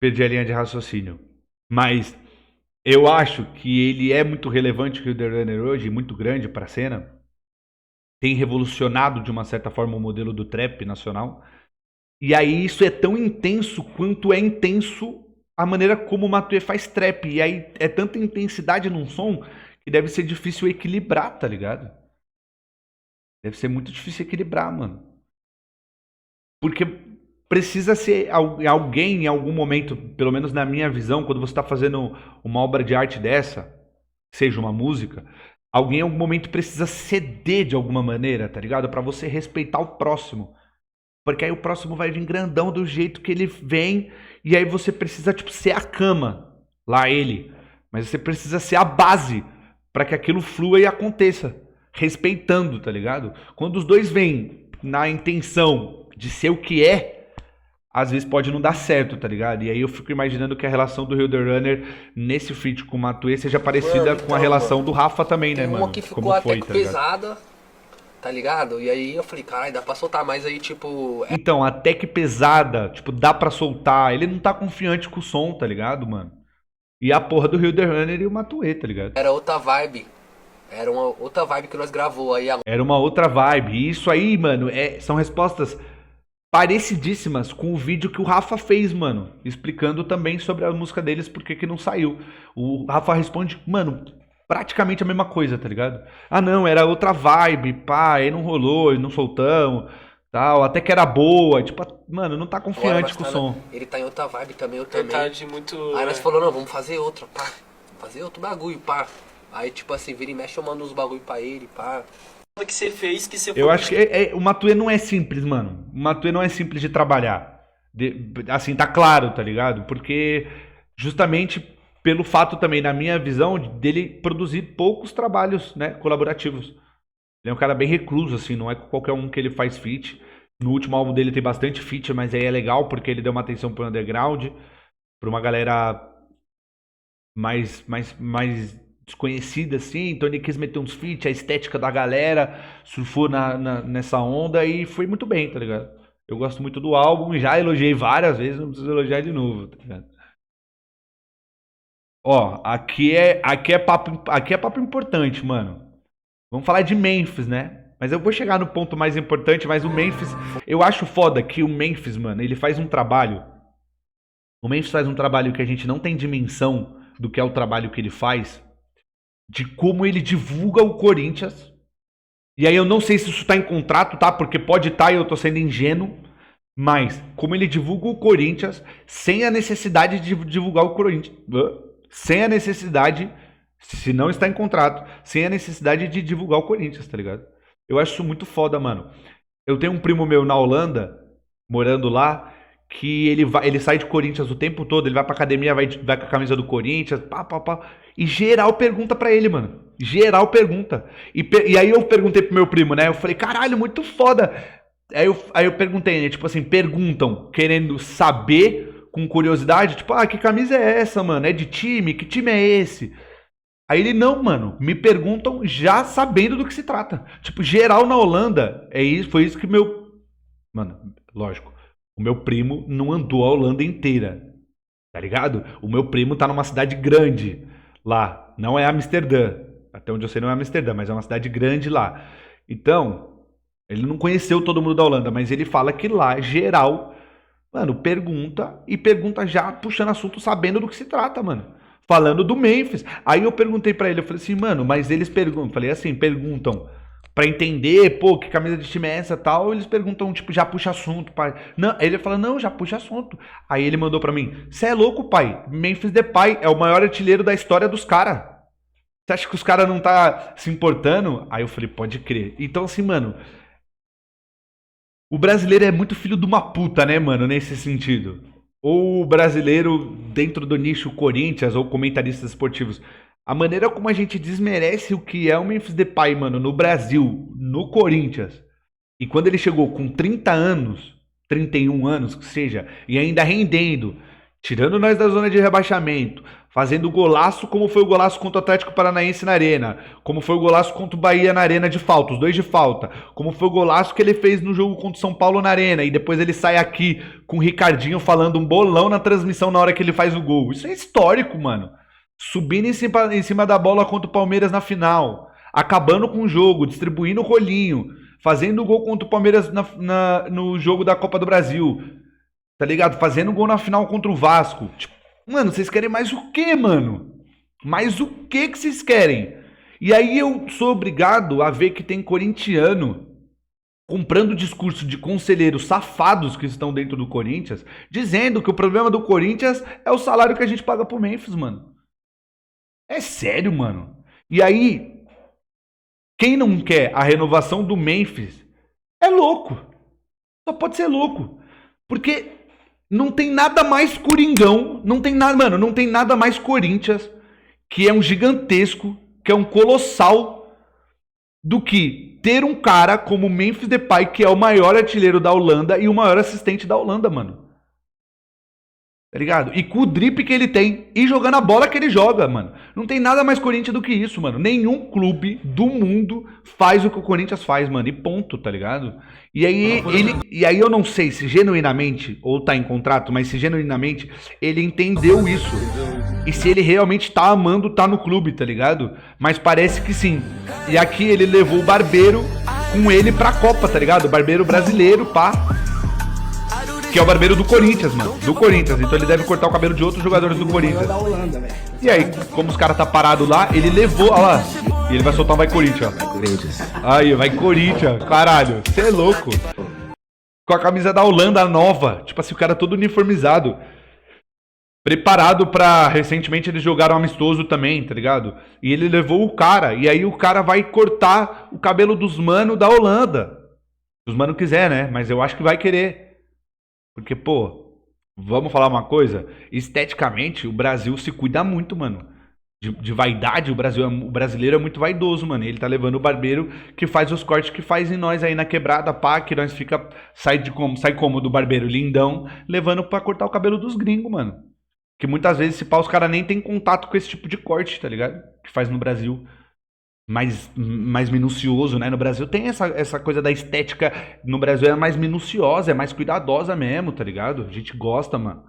Perdi a linha de raciocínio. Mas eu acho que ele é muito relevante, o Rio The Runner hoje, muito grande pra cena. Tem revolucionado, de uma certa forma, o modelo do trap nacional. E aí isso é tão intenso quanto é intenso a maneira como o Matuê faz trap. E aí é tanta intensidade num som que deve ser difícil equilibrar, tá ligado? Deve ser muito difícil equilibrar, mano. Porque precisa ser alguém em algum momento, pelo menos na minha visão, quando você tá fazendo uma obra de arte dessa, seja uma música, Alguém em algum momento precisa ceder de alguma maneira, tá ligado? Pra você respeitar o próximo. Porque aí o próximo vai vir grandão do jeito que ele vem, e aí você precisa, tipo, ser a cama, lá ele. Mas você precisa ser a base pra que aquilo flua e aconteça. Respeitando, tá ligado? Quando os dois vêm na intenção de ser o que é, às vezes pode não dar certo, tá ligado? E aí eu fico imaginando que a relação do Rio The Runner nesse feat com o Matuê seja parecida com a relação do Rafa também, né, Tem mano? uma que ficou Como até foi, que tá ligado? pesada, tá ligado? E aí eu falei, caralho, dá pra soltar, mas aí tipo... Então, até que pesada, tipo, dá pra soltar. Ele não tá confiante com o som, tá ligado, mano? E a porra do Rio The Runner e o Matuê, tá ligado? Era outra vibe. Era uma outra vibe que nós gravou aí agora. Era uma outra vibe. E isso aí, mano, são respostas parecidíssimas com o vídeo que o Rafa fez, mano. Explicando também sobre a música deles, por que que não saiu. O Rafa responde, mano, praticamente a mesma coisa, tá ligado? Ah, não, era outra vibe, pá, aí não rolou, não soltamos, tal, até que era boa. Tipo, mano, não tá Agora confiante nós com o tá som. Ele tá em outra vibe também, eu também. Verdade, muito. Aí nós falou, não, vamos fazer outra, pá. Fazer outro bagulho, pá. Aí tipo assim, vira e mexe, eu mando uns bagulho pra ele, pá. Que você fez, que você Eu acho que o Matuê não é simples, mano. O Matuê não é simples de trabalhar. Assim, tá claro, tá ligado? Porque justamente pelo fato também, na minha visão, dele produzir poucos trabalhos, né, colaborativos. Ele é um cara bem recluso, assim, não é qualquer um que ele faz feat. No último álbum dele tem bastante feat, mas aí é legal porque ele deu uma atenção pro underground, pra uma galera mais desconhecida, assim, então ele quis meter uns feats, a estética da galera, surfou nessa onda e foi muito bem, tá ligado? Eu gosto muito do álbum, já elogiei várias vezes, não preciso elogiar de novo, tá ligado? Ó, aqui é papo importante, mano. Vamos falar de Memphis, né? Mas eu vou chegar no ponto mais importante, mas o Memphis, eu acho foda que o Memphis, mano, ele faz um trabalho. O Memphis faz um trabalho que a gente não tem dimensão do que é o trabalho que ele faz, de como ele divulga o Corinthians. E aí eu não sei se isso tá em contrato, tá? Porque pode estar e eu tô sendo ingênuo. Mas como ele divulga o Corinthians sem a necessidade de divulgar o Corinthians. Sem a necessidade, se não está em contrato, sem a necessidade de divulgar o Corinthians, tá ligado? Eu acho isso muito foda, mano. Eu tenho um primo meu na Holanda, morando lá, que ele sai de Corinthians o tempo todo, ele vai pra academia, vai com a camisa do Corinthians, pá. E geral pergunta pra ele, mano. Geral pergunta. E aí eu perguntei pro meu primo, né? Eu falei, caralho, muito foda. Aí eu perguntei, né? Tipo assim, perguntam, querendo saber, com curiosidade, tipo, que camisa é essa, mano? É de time? Que time é esse? Aí ele, não, mano, me perguntam já sabendo do que se trata. Tipo, geral na Holanda, foi isso que meu... Mano, lógico, o meu primo não andou a Holanda inteira, tá ligado? O meu primo tá numa cidade grande lá, não é Amsterdã. Até onde eu sei não é Amsterdã, mas é uma cidade grande lá. Então, ele não conheceu todo mundo da Holanda, mas ele fala que lá, geral, mano, pergunta já puxando assunto sabendo do que se trata, mano. Falando do Memphis. Aí eu perguntei pra ele, eu falei assim, mano, mas eles perguntam, falei assim, perguntam pra entender, pô, que camisa de time é essa e tal, ou eles perguntam, tipo, já puxa assunto, pai. Não, aí ele fala, não, já puxa assunto. Aí ele mandou pra mim, cê é louco, pai, Memphis Depay é o maior artilheiro da história dos caras. Você acha que os caras não tá se importando? Aí eu falei, pode crer. Então assim, mano, o brasileiro é muito filho de uma puta, né, mano, nesse sentido. Ou o brasileiro dentro do nicho Corinthians ou comentaristas esportivos. A maneira como a gente desmerece o que é o Memphis Depay, mano, no Brasil, no Corinthians. E quando ele chegou com 30 anos, 31 anos, que seja, e ainda rendendo, tirando nós da zona de rebaixamento, fazendo golaço como foi o golaço contra o Atlético Paranaense na Arena, como foi o golaço contra o Bahia na Arena de falta, os dois de falta, como foi o golaço que ele fez no jogo contra o São Paulo na Arena, e depois ele sai aqui com o Ricardinho falando um bolão na transmissão na hora que ele faz o gol. Isso é histórico, mano. Subindo em cima da bola contra o Palmeiras na final, acabando com o jogo, distribuindo o rolinho, fazendo o gol contra o Palmeiras no jogo da Copa do Brasil, tá ligado? Fazendo gol na final contra o Vasco. Tipo, mano, vocês querem mais o quê, mano? Mais o que vocês querem? E aí eu sou obrigado a ver que tem corintiano comprando o discurso de conselheiros safados que estão dentro do Corinthians, dizendo que o problema do Corinthians é o salário que a gente paga pro Memphis, mano. É sério, mano. E aí, Quem não quer a renovação do Memphis é louco. Só pode ser louco. Porque não tem nada mais coringão, não tem nada, mano, não tem nada mais Corinthians, que é um gigantesco, que é um colossal, do que ter um cara como Memphis Depay, que é o maior artilheiro da Holanda e o maior assistente da Holanda, mano. Tá ligado? E com o drip que ele tem e jogando a bola que ele joga, mano. Não tem nada mais Corinthians do que isso, mano. Nenhum clube do mundo faz o que o Corinthians faz, mano. E ponto, tá ligado? E aí eu não sei se genuinamente, ou tá em contrato, mas se genuinamente ele entendeu isso. E se ele realmente tá amando tá no clube, tá ligado? Mas parece que sim. E aqui ele levou o Barbeiro com ele pra Copa, tá ligado? O Barbeiro brasileiro, pá. Que é o barbeiro do Corinthians, mano. Do Corinthians. Então ele deve cortar o cabelo de outros jogadores do Corinthians. E aí, como os caras tá parado lá, ele levou. Olha lá. E ele vai soltar o Vai Corinthians, ó. Aí, vai Corinthians. Caralho, você é louco. Com a camisa da Holanda nova. Tipo assim, o cara todo uniformizado. Preparado pra. Recentemente eles jogaram amistoso também, tá ligado? E ele levou o cara. E aí o cara vai cortar o cabelo dos mano da Holanda. Se os mano quiser, né? Mas eu acho que vai querer. Porque, pô, vamos falar uma coisa? Esteticamente, o Brasil se cuida muito, mano. De vaidade, o brasileiro é muito vaidoso, mano. Ele tá levando o barbeiro que faz os cortes que faz em nós aí na quebrada, pá, que nós fica... Sai como do barbeiro lindão, levando pra cortar o cabelo dos gringos, mano. Que muitas vezes, se pá, os caras nem tem contato com esse tipo de corte, tá ligado? Que faz no Brasil. Mais minucioso, né? No Brasil tem essa coisa da estética. No Brasil é mais minuciosa, é mais cuidadosa mesmo, tá ligado? A gente gosta, mano.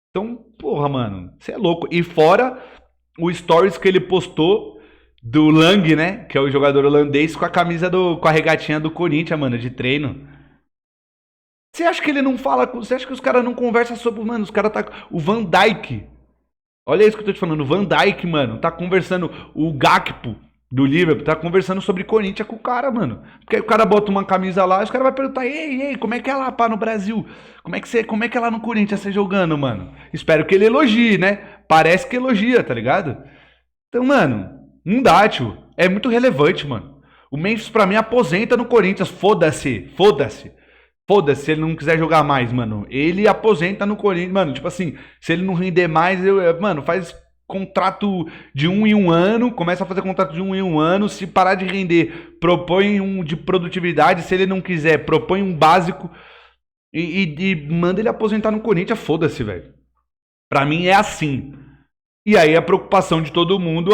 Então, porra, mano, você é louco. E fora o stories que ele postou do Lang, né? Que é o jogador holandês com a camisa com a regatinha do Corinthians, mano, de treino. Você acha que ele não fala... Você acha que os caras não conversam sobre... Mano, os caras tá... O Van Dijk. Olha isso que eu tô te falando. O Van Dijk, mano, tá conversando... O Gakpo do Liverpool tá conversando sobre Corinthians com o cara, mano. Porque aí o cara bota uma camisa lá, e os caras vão perguntar: ei, como é que é lá, pá, no Brasil? Como é que é lá no Corinthians você jogando, mano? Espero que ele elogie, né? Parece que elogia, tá ligado? Então, mano, não dá, tio. É muito relevante, mano. O Memphis, pra mim, aposenta no Corinthians. Foda-se se ele não quiser jogar mais, mano. Ele aposenta no Corinthians, mano. Tipo assim, se ele não render mais, mano, faz contrato de 1 em 1 ano, começa a fazer contrato de 1 em 1 ano, se parar de render, propõe um de produtividade, se ele não quiser, propõe um básico e manda ele aposentar no Corinthians, foda-se, velho. Pra mim é assim. E aí a preocupação de todo mundo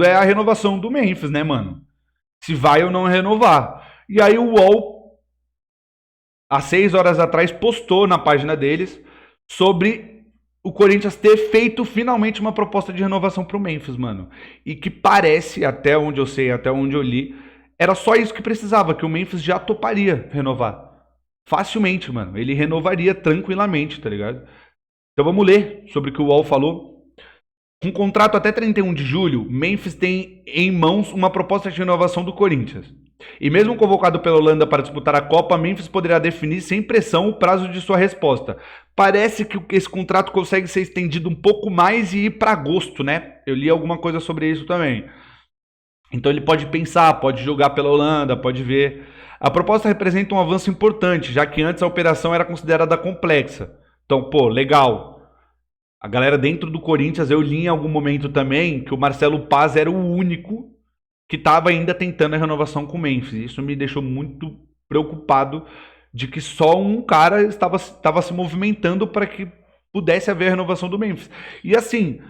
é a renovação do Memphis, né, mano? Se vai ou não renovar. E aí o UOL, há 6 horas atrás, postou na página deles sobre o Corinthians ter feito finalmente uma proposta de renovação pro Memphis, mano. E que parece, até onde eu sei, até onde eu li, era só isso que precisava, que o Memphis já toparia renovar. Facilmente, mano. Ele renovaria tranquilamente, tá ligado? Então vamos ler sobre o que o UOL falou. Com contrato até 31 de julho, Memphis tem em mãos uma proposta de renovação do Corinthians. E mesmo convocado pela Holanda para disputar a Copa, Memphis poderá definir sem pressão o prazo de sua resposta. Parece que esse contrato consegue ser estendido um pouco mais e ir para agosto, né? Eu li alguma coisa sobre isso também. Então ele pode pensar, pode jogar pela Holanda, pode ver. A proposta representa um avanço importante, já que antes a operação era considerada complexa. Então, pô, legal. A galera dentro do Corinthians, eu li em algum momento também que o Marcelo Paz era o único que estava ainda tentando a renovação com o Memphis. Isso me deixou muito preocupado de que só um cara estava se movimentando para que pudesse haver a renovação do Memphis. E assim,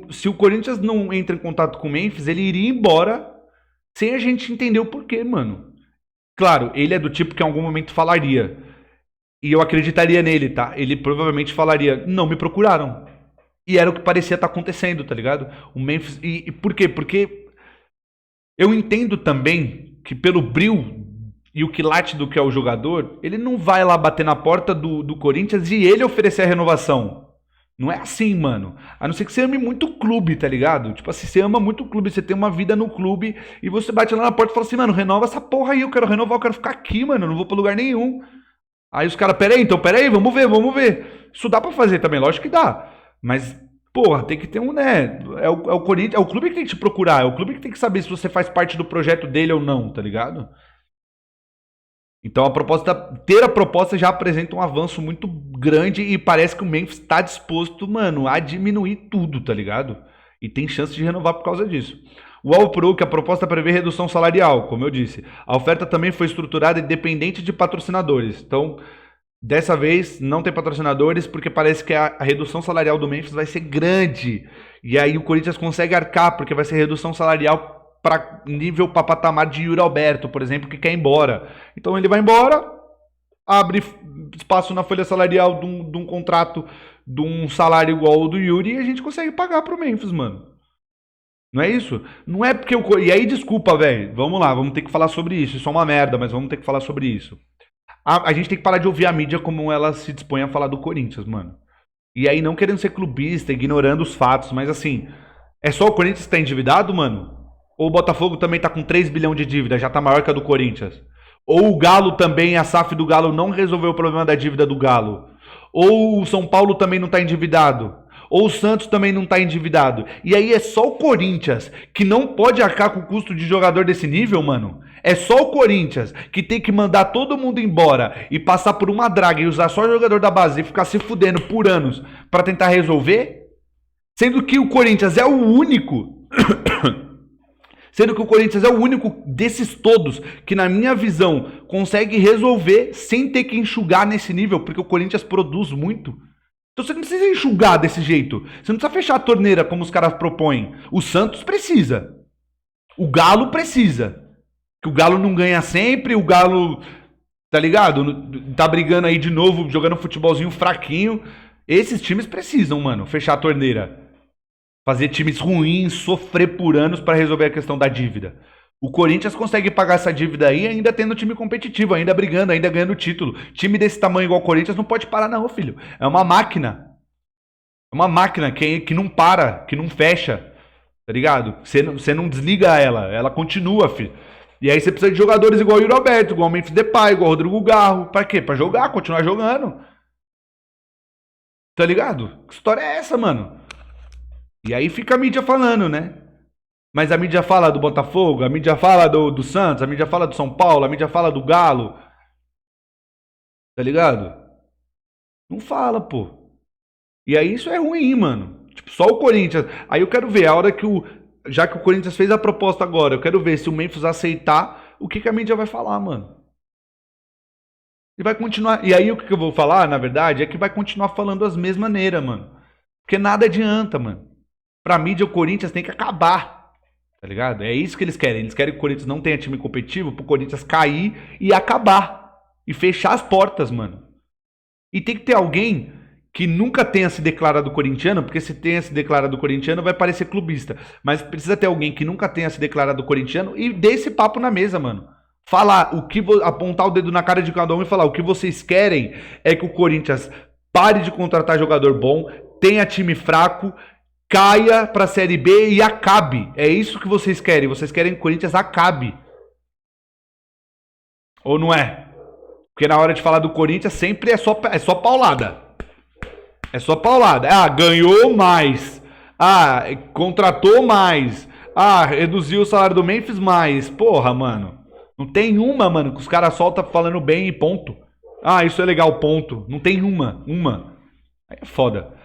se o Corinthians não entra em contato com o Memphis, ele iria embora sem a gente entender o porquê, mano. Claro, ele é do tipo que em algum momento falaria. E eu acreditaria nele, tá? Ele provavelmente falaria: não me procuraram. E era o que parecia estar acontecendo, tá ligado? O Memphis... E por quê? Porque eu entendo também que pelo brilho e o quilate do que é o jogador, ele não vai lá bater na porta do Corinthians e ele oferecer a renovação. Não é assim, mano. A não ser que você ame muito o clube, tá ligado? Tipo assim, você ama muito o clube, você tem uma vida no clube e você bate lá na porta e fala assim: mano, renova essa porra aí, eu quero renovar, eu quero ficar aqui, mano, eu não vou pra lugar nenhum. Aí os caras: peraí, vamos ver. Isso dá pra fazer também, lógico que dá. Mas Porra, tem que ter um, né? É o Corinthians, é o clube que tem que te procurar, é o clube que tem que saber se você faz parte do projeto dele ou não, tá ligado? Então ter a proposta já apresenta um avanço muito grande e parece que o Memphis tá disposto, mano, a diminuir tudo, tá ligado? E tem chance de renovar por causa disso. O All Pro, que a proposta prevê redução salarial, como eu disse. A oferta também foi estruturada independente de patrocinadores. Então, dessa vez, não tem patrocinadores, porque parece que a redução salarial do Memphis vai ser grande. E aí o Corinthians consegue arcar, porque vai ser redução salarial para nível para patamar de Yuri Alberto, por exemplo, que quer ir embora. Então ele vai embora, abre espaço na folha salarial de um contrato, de um salário igual ao do Yuri, e a gente consegue pagar pro Memphis, mano. Não é isso? Não é porque o... E aí, desculpa, velho. Vamos lá, vamos ter que falar sobre isso. Isso é uma merda, mas vamos ter que falar sobre isso. A gente tem que parar de ouvir a mídia como ela se dispõe a falar do Corinthians, mano. E aí, não querendo ser clubista, ignorando os fatos, mas assim, é só o Corinthians que tá endividado, mano? Ou o Botafogo também tá com 3 bilhões de dívida, já tá maior que a do Corinthians? Ou o Galo também, a SAF do Galo não resolveu o problema da dívida do Galo? Ou o São Paulo também não tá endividado? Ou o Santos também não tá endividado? E aí é só o Corinthians que não pode arcar com o custo de jogador desse nível, mano? É só o Corinthians que tem que mandar todo mundo embora e passar por uma draga e usar só o jogador da base e ficar se fudendo por anos pra tentar resolver? Sendo que o Corinthians é o único... Sendo que o Corinthians é o único desses todos que, na minha visão, consegue resolver sem ter que enxugar nesse nível, porque o Corinthians produz muito. Então você não precisa enxugar desse jeito. Você não precisa fechar a torneira como os caras propõem. O Santos precisa. O Galo precisa. Que o Galo não ganha sempre, o Galo, tá ligado? Tá brigando aí de novo, jogando um futebolzinho fraquinho. Esses times precisam, mano, fechar a torneira. Fazer times ruins, sofrer por anos para resolver a questão da dívida. O Corinthians consegue pagar essa dívida aí ainda tendo time competitivo, ainda brigando, ainda ganhando título. Time desse tamanho igual o Corinthians não pode parar não, filho. É uma máquina. É uma máquina que não para, que não fecha. Tá ligado? Você não desliga ela continua, filho. E aí você precisa de jogadores igual o Yuri Alberto, igual o Memphis Depay, igual o Rodrigo Garro. Pra quê? Pra jogar, continuar jogando. Tá ligado? Que história é essa, mano? E aí fica a mídia falando, né? Mas a mídia fala do Botafogo, a mídia fala do Santos, a mídia fala do São Paulo, a mídia fala do Galo. Tá ligado? Não fala, pô. E aí isso é ruim, mano. Tipo, só o Corinthians. Aí eu quero ver, a hora que já que o Corinthians fez a proposta agora, eu quero ver se o Memphis aceitar, o que a mídia vai falar, mano. E vai continuar. E aí o que eu vou falar, na verdade, é que vai continuar falando as mesmas maneiras, mano. Porque nada adianta, mano. Pra mídia, o Corinthians tem que acabar. Tá ligado? É isso que eles querem. Eles querem que o Corinthians não tenha time competitivo, pro Corinthians cair e acabar. E fechar as portas, mano. E tem que ter alguém que nunca tenha se declarado corintiano, porque se tenha se declarado corintiano vai parecer clubista. Mas precisa ter alguém que nunca tenha se declarado corintiano e dê esse papo na mesa, mano. Falar apontar o dedo na cara de cada um e falar: o que vocês querem é que o Corinthians pare de contratar jogador bom, tenha time fraco, caia pra Série B e acabe. É isso que vocês querem. Vocês querem que o Corinthians acabe. Ou não é? Porque na hora de falar do Corinthians sempre é só paulada. É só paulada. Ah, ganhou mais. Ah, contratou mais. Ah, reduziu o salário do Memphis mais. Porra, mano. Não tem uma, mano, que os caras soltam falando bem e ponto. Ah, isso é legal, ponto. Não tem uma. Aí é foda.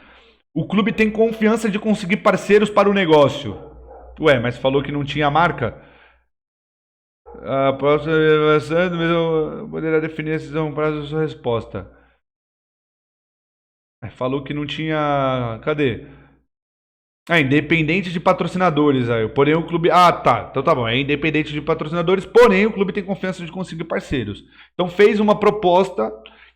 O clube tem confiança de conseguir parceiros para o negócio. Ué, mas falou que não tinha marca? A próxima mesmo poderá definir a decisão prazo da sua resposta. Falou que não tinha... Cadê? Independente de patrocinadores. Aí. Porém o clube... Ah, tá. Então tá bom. É independente de patrocinadores, porém o clube tem confiança de conseguir parceiros. Então fez uma proposta...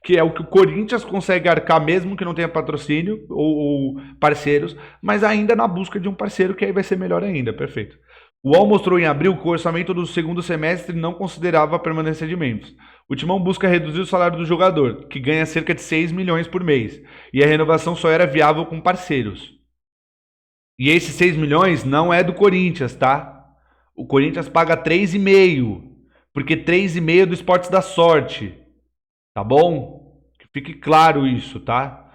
que é o que o Corinthians consegue arcar mesmo que não tenha patrocínio ou parceiros, mas ainda na busca de um parceiro que aí vai ser melhor ainda, perfeito. O UOL mostrou em abril que o orçamento do segundo semestre não considerava a permanência de Memphis. O Timão busca reduzir o salário do jogador, que ganha cerca de 6 milhões por mês, e a renovação só era viável com parceiros. E esses 6 milhões não é do Corinthians, tá? O Corinthians paga 3,5, porque 3,5 é do Esportes da Sorte. Tá bom? Que fique claro isso, tá?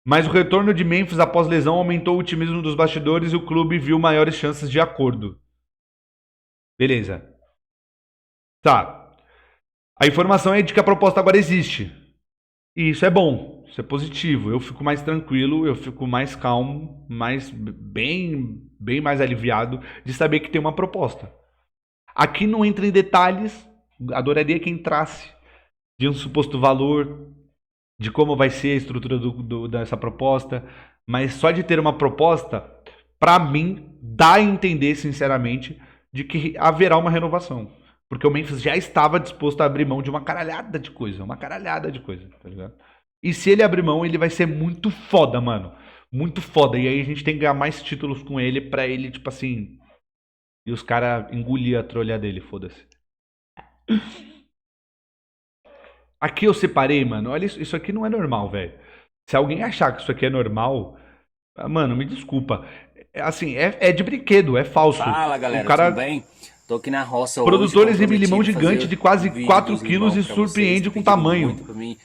Mas o retorno de Memphis após lesão aumentou o otimismo dos bastidores e o clube viu maiores chances de acordo. Beleza. Tá. A informação é de que a proposta agora existe. E isso é bom, isso é positivo. Eu fico mais tranquilo, eu fico mais calmo, bem mais aliviado de saber que tem uma proposta. Aqui não entra em detalhes, adoraria que entrasse de um suposto valor, de como vai ser a estrutura dessa proposta, mas só de ter uma proposta, pra mim, dá a entender, sinceramente, de que haverá uma renovação. Porque o Memphis já estava disposto a abrir mão de uma caralhada de coisa, tá ligado? E se ele abrir mão, ele vai ser muito foda, mano. Muito foda. E aí a gente tem que ganhar mais títulos com ele pra ele, tipo assim... E os caras engolir a trolha dele, foda-se. Aqui eu separei, mano. Olha, isso aqui não é normal, velho. Se alguém achar que isso aqui é normal, mano, me desculpa. Assim, é de brinquedo, é falso. Fala, galera, o cara... tudo bem? Tô aqui na roça Produtor hoje, exibe limão gigante de quase um vídeo 4 dos quilos e limão pra surpreende vocês, com pedindo tamanho. muito pra mim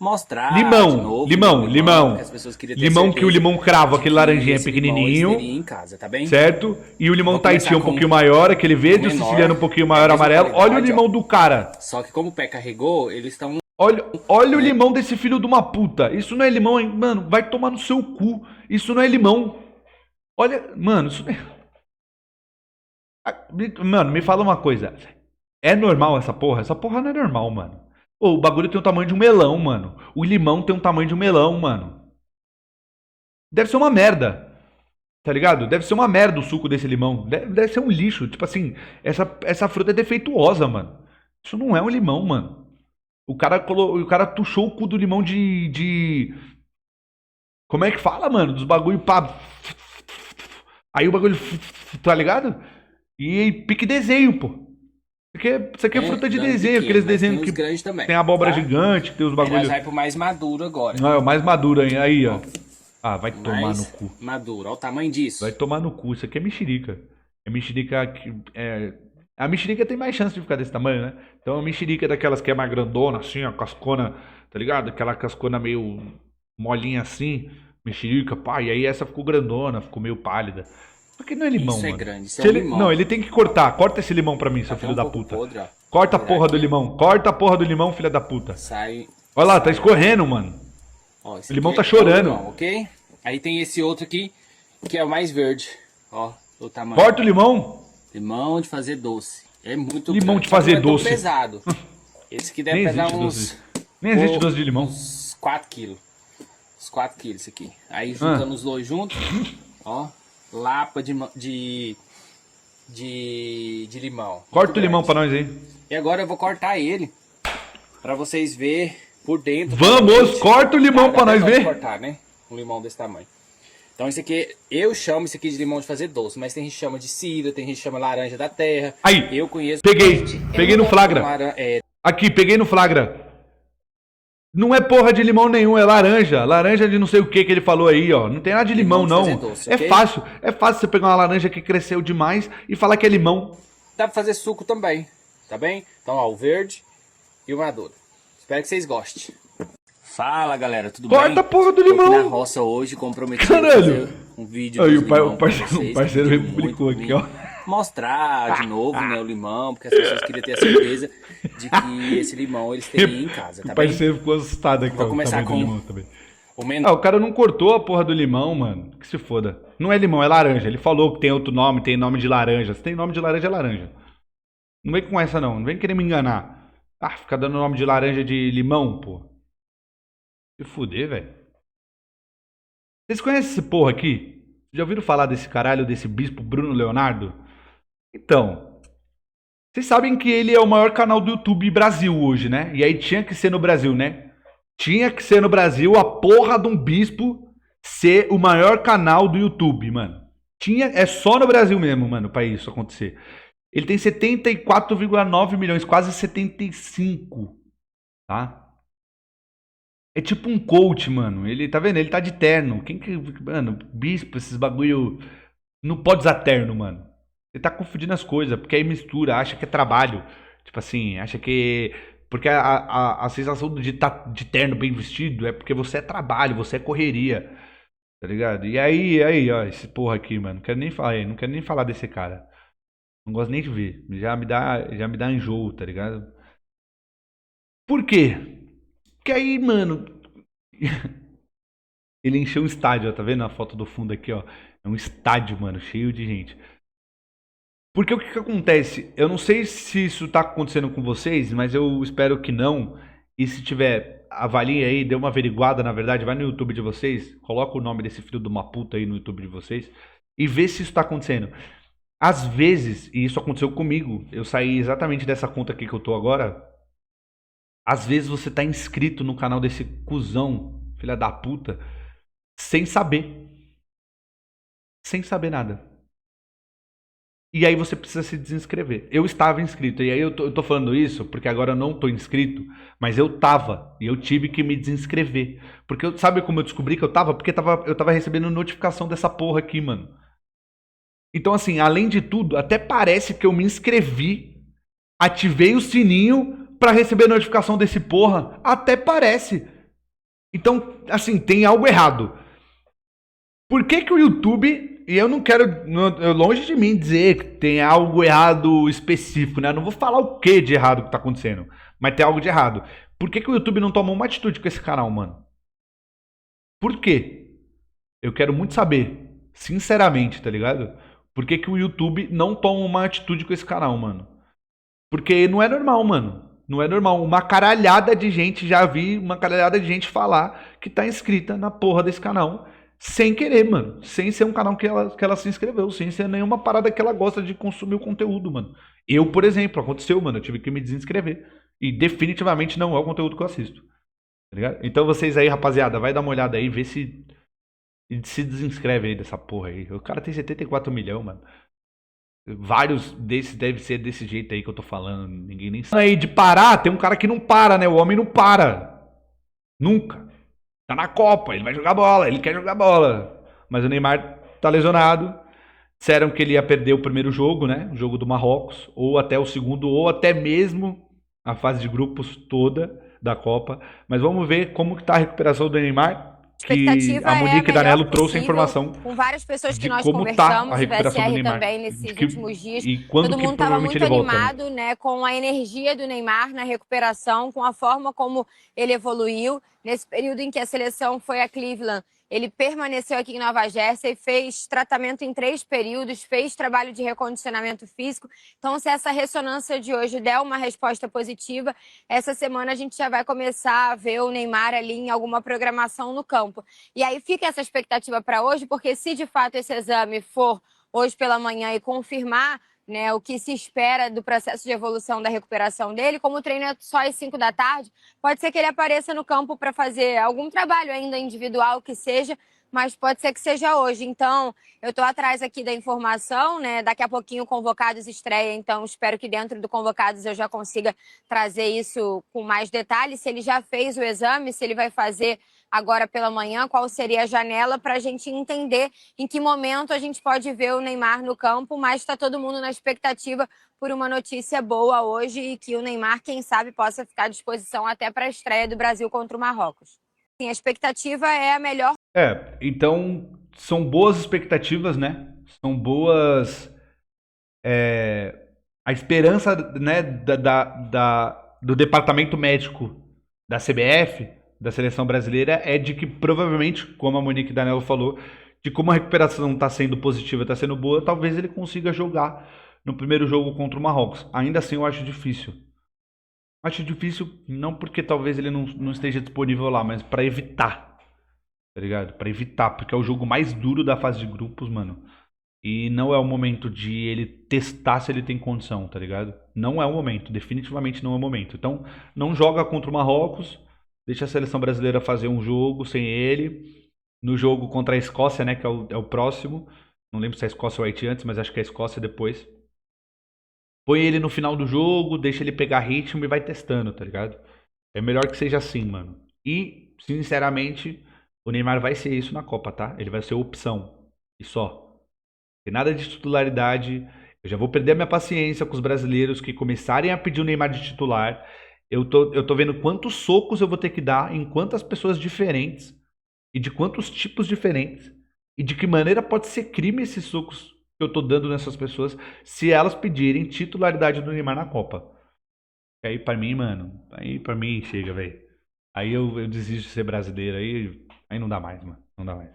mostrar Limão, de novo limão. que as pessoas queriam ter Limão que o certeza limão cravo, de aquele que laranjinha esse limão pequenininho, eles teriam em casa, tá bem? certo? E o limão Vou começar Tahiti um com pouquinho maior, aquele verde, o menor, siciliano um pouquinho maior, mesma amarelo. Olha o qualidade, limão ó. do cara. Só que como o pé carregou, eles estão... Olha o limão desse filho de uma puta. Isso não é limão, hein? Mano, vai tomar no seu cu. Isso não é limão. Olha, mano, isso não é... Mano, me fala uma coisa. É normal essa porra? Essa porra não é normal, mano. Ô, o bagulho tem o tamanho de um melão, mano. O limão tem o tamanho de um melão, mano. Deve ser uma merda. Tá ligado? Deve ser uma merda o suco desse limão. Deve ser um lixo. Tipo assim, essa fruta é defeituosa, mano. Isso não é um limão, mano. O cara tuchou o cu do limão de... Como é que fala, mano? Dos bagulho pá... Aí o bagulho... Tá ligado? E pique desenho, pô. Isso aqui é fruta de desenho. Pequeno, aqueles mas desenhos tem que os grandes também, tem abóbora tá? gigante, que tem os Ela bagulhos... vai pro mais maduro agora. Não, é o mais maduro aí, ó. Ah, vai tomar Mais no cu. maduro, olha o tamanho disso. Vai tomar no cu. Isso aqui é mexerica. É mexerica que... A mexerica tem mais chance de ficar desse tamanho, né? Então a mexerica é daquelas que é mais grandona, assim, a cascona, tá ligado? Aquela cascona meio molinha assim, mexerica, pá. E aí essa ficou grandona, ficou meio pálida. Porque não é limão, Isso é mano. grande, isso Se é ele... limão. Não, ele tem que cortar. Corta esse limão pra mim, seu Tá filho um da pouco puta. podre, ó. Corta a Virar porra aqui. do limão. Corta a porra do limão, filha da puta. Sai. Olha lá, tá sai, escorrendo, mano. ó, esse O limão aqui tá é chorando. limão, ok? Aí tem esse outro aqui, que é o mais verde. Ó, o tamanho. Corta o limão. Limão de fazer doce. É muito Limão grande, de só que fazer não é tão doce. pesado. Esse aqui deve Nem pesar existe uns... doce. Nem existe doce de limão. Uns 4 quilos. Uns 4 quilos isso aqui. Aí juntando os dois juntos, ó, lapa de limão. Corta Muito o limão grande. pra nós aí. E agora eu vou cortar ele, pra vocês verem por dentro. Vamos, corta o limão pra nós ver. Cortar, né? Um limão desse tamanho. Então esse aqui, eu chamo esse aqui de limão de fazer doce, mas tem gente que chama de cidra, tem gente que chama laranja da terra. Aí, Eu conheço... peguei no flagra. Aqui, peguei no flagra. Não é porra de limão nenhum, é laranja. Laranja de não sei o que ele falou aí, ó. Não tem nada de limão, Limão de não. fazer doce, É ok? fácil. É fácil você pegar uma laranja que cresceu demais e falar que é limão. Dá pra fazer suco também, tá bem? Então, ó, o verde e o maduro. Espero que vocês gostem. Fala, galera, tudo bem? Corta a porra do Tô aqui limão. na roça hoje, comprometido a Caralho. fazer um vídeo Aí, dos o limão pra parceiro vocês, que pediram republicou muito aqui, pra ó. mim mostrar de novo, né, o limão, porque as pessoas queriam ter a certeza de que esse limão eles teriam em casa, tá O bem? parceiro ficou assustado aqui Vou com o começar tamanho do com limão também. o menor. Ah, o cara não cortou a porra do limão, mano. Que se foda. Não é limão, é laranja. Ele falou que tem outro nome, tem nome de laranja. Se tem nome de laranja, é laranja. Não vem com essa, não. Não vem querer me enganar. Ah, fica dando nome de laranja de limão, pô. Se fuder, velho. Vocês conhecem esse porra aqui? Já ouviram falar desse caralho, desse bispo Bruno Leonardo? Então, vocês sabem que ele é o maior canal do YouTube Brasil hoje, né? E aí tinha que ser no Brasil, né? Tinha que ser no Brasil a porra de um bispo ser o maior canal do YouTube, mano. É só no Brasil mesmo, mano, pra isso acontecer. Ele tem 74,9 milhões, quase 75, tá? É tipo um coach, mano. Ele, tá vendo? Ele tá de terno. Mano, bispo, esses bagulho... Não pode usar terno, mano. Ele tá confundindo as coisas, porque aí mistura, acha que é trabalho. Tipo assim, acha que Porque a sensação de estar de terno bem vestido é porque você é trabalho, você é correria, tá ligado? E aí, ó, esse porra aqui, mano, não quero nem falar desse cara. Não gosto nem de ver. Já me dá enjoo, tá ligado? Por quê? Porque aí, mano, ele encheu um estádio, ó, tá vendo a foto do fundo aqui, ó? É um estádio, mano, cheio de gente. Porque o que que acontece? Eu não sei se isso tá acontecendo com vocês, mas eu espero que não. E se tiver, avalie aí, dê uma averiguada, na verdade, vai no YouTube de vocês, coloca o nome desse filho de uma puta aí no YouTube de vocês e vê se isso tá acontecendo. Às vezes, e isso aconteceu comigo, eu saí exatamente dessa conta aqui que eu tô agora. Às vezes você tá inscrito no canal desse cuzão, filha da puta, sem saber. Sem saber nada. E aí você precisa se desinscrever. Eu estava inscrito, e aí eu tô falando isso porque agora eu não tô inscrito, mas eu tava, e eu tive que me desinscrever. Porque sabe como eu descobri que eu tava? Porque eu tava recebendo notificação dessa porra aqui, mano. Então assim, além de tudo, até parece que eu me inscrevi, ativei o sininho pra receber notificação desse porra. Até parece. Então, assim, tem algo errado. Por que que o YouTube... E eu não quero, longe de mim dizer que tem algo errado específico, né? Eu não vou falar o que de errado que tá acontecendo, mas tem algo de errado. Por que que o YouTube não tomou uma atitude com esse canal, mano? Por quê? Eu quero muito saber, sinceramente, tá ligado? Por que que o YouTube não toma uma atitude com esse canal, mano? Porque não é normal, mano. Não é normal. Uma caralhada de gente, já vi uma caralhada de gente falar que tá inscrita na porra desse canal. Sem querer, mano. Sem ser um canal que ela se inscreveu. Sem ser nenhuma parada que ela gosta de consumir o conteúdo, mano. Eu, por exemplo, aconteceu, mano. Eu tive que me desinscrever. E definitivamente não é o conteúdo que eu assisto. Tá ligado? Então vocês aí, rapaziada, vai dar uma olhada aí, vê se... E se desinscreve aí dessa porra aí. O cara tem 74 milhões, mano. Vários desses devem ser desse jeito aí que eu tô falando. Ninguém nem sabe. Aí de parar, tem um cara que não para, né? O homem não para. Nunca. Tá na Copa, ele vai jogar bola, ele quer jogar bola. Mas o Neymar tá lesionado. Disseram que ele ia perder o primeiro jogo, né? O jogo do Marrocos. Ou até o segundo, ou até mesmo a fase de grupos toda da Copa. Mas vamos ver como que tá a recuperação do Neymar. Que a Monique Danello trouxe a informação com várias pessoas que de nós como conversamos, tá a recuperação do VSR Neymar. também nesses últimos dias. E quando Todo que mundo estava provavelmente muito ele volta, né? animado, né, com a energia do Neymar na recuperação, com a forma como ele evoluiu. Nesse período em que a seleção foi a Cleveland, ele permaneceu aqui em Nova Jersey, fez tratamento em 3 períodos, fez trabalho de recondicionamento físico. Então, se essa ressonância de hoje der uma resposta positiva, essa semana a gente já vai começar a ver o Neymar ali em alguma programação no campo. E aí fica essa expectativa para hoje, porque se de fato esse exame for hoje pela manhã e confirmar, né, o que se espera do processo de evolução da recuperação dele, como o treino é só às 5 da tarde, pode ser que ele apareça no campo para fazer algum trabalho ainda individual que seja, mas pode ser que seja hoje. Então, eu estou atrás aqui da informação, né? Daqui a pouquinho o Convocados estreia, então espero que dentro do Convocados eu já consiga trazer isso com mais detalhes, se ele já fez o exame, se ele vai fazer agora pela manhã, qual seria a janela para a gente entender em que momento a gente pode ver o Neymar no campo, mas está todo mundo na expectativa por uma notícia boa hoje e que o Neymar, quem sabe, possa ficar à disposição até para a estreia do Brasil contra o Marrocos. Sim, a expectativa é a melhor. Então são boas expectativas, né? São boas... a esperança, né, do departamento médico da CBF, da seleção brasileira, é de que provavelmente, como a Monique Danello falou, de como a recuperação está sendo positiva, está sendo boa, talvez ele consiga jogar no primeiro jogo contra o Marrocos. Ainda assim eu acho difícil. Acho difícil não porque talvez ele não esteja disponível lá, mas para evitar, tá ligado? Para evitar, porque é o jogo mais duro da fase de grupos, mano. E não é o momento de ele testar se ele tem condição, tá ligado? Não é o momento, definitivamente não é o momento. Então, não joga contra o Marrocos, deixa a seleção brasileira fazer um jogo sem ele. No jogo contra a Escócia, né, que é o próximo. Não lembro se a Escócia ou a Haiti antes, mas acho que é a Escócia depois. Põe ele no final do jogo, deixa ele pegar ritmo e vai testando, tá ligado? É melhor que seja assim, mano. E, sinceramente, o Neymar vai ser isso na Copa, tá? Ele vai ser opção. E só. Tem nada de titularidade. Eu já vou perder a minha paciência com os brasileiros que começarem a pedir o Neymar de titular. Eu tô vendo quantos socos eu vou ter que dar em quantas pessoas diferentes e de quantos tipos diferentes e de que maneira pode ser crime esses socos que eu tô dando nessas pessoas se elas pedirem titularidade do Neymar na Copa. E aí pra mim, mano, aí pra mim chega, velho. Aí eu desisto de ser brasileiro, aí não dá mais, mano, não dá mais.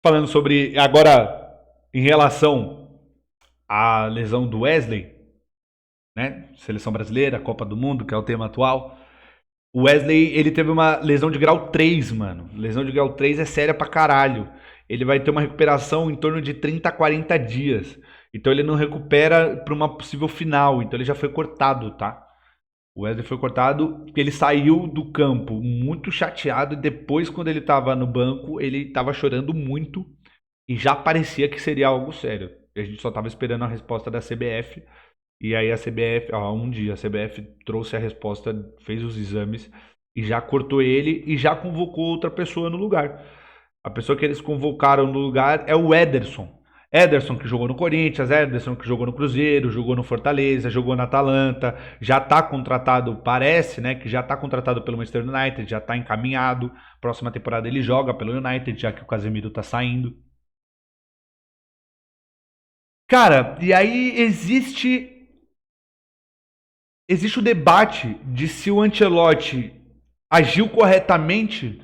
Falando sobre, agora, em relação à lesão do Wesley, né, seleção brasileira, Copa do Mundo, que é o tema atual, o Wesley, ele teve uma lesão de grau 3, mano. Lesão de grau 3 é séria pra caralho. Ele vai ter uma recuperação em torno de 30 a 40 dias. Então ele não recupera para uma possível final. Então ele já foi cortado, tá? O Wesley foi cortado porque ele saiu do campo muito chateado. E depois, quando ele tava no banco, ele tava chorando muito. E já parecia que seria algo sério. A gente só tava esperando a resposta da CBF. E aí a CBF, um dia a CBF trouxe a resposta, fez os exames e já cortou ele e já convocou outra pessoa no lugar. A pessoa que eles convocaram no lugar é o Ederson. Ederson que jogou no Corinthians, Ederson que jogou no Cruzeiro, jogou no Fortaleza, jogou na Atalanta, já está contratado, parece, né, que já está contratado pelo Manchester United, já está encaminhado. Próxima temporada ele joga pelo United, já que o Casemiro está saindo. Cara, e aí existe o debate de se o Ancelotti agiu corretamente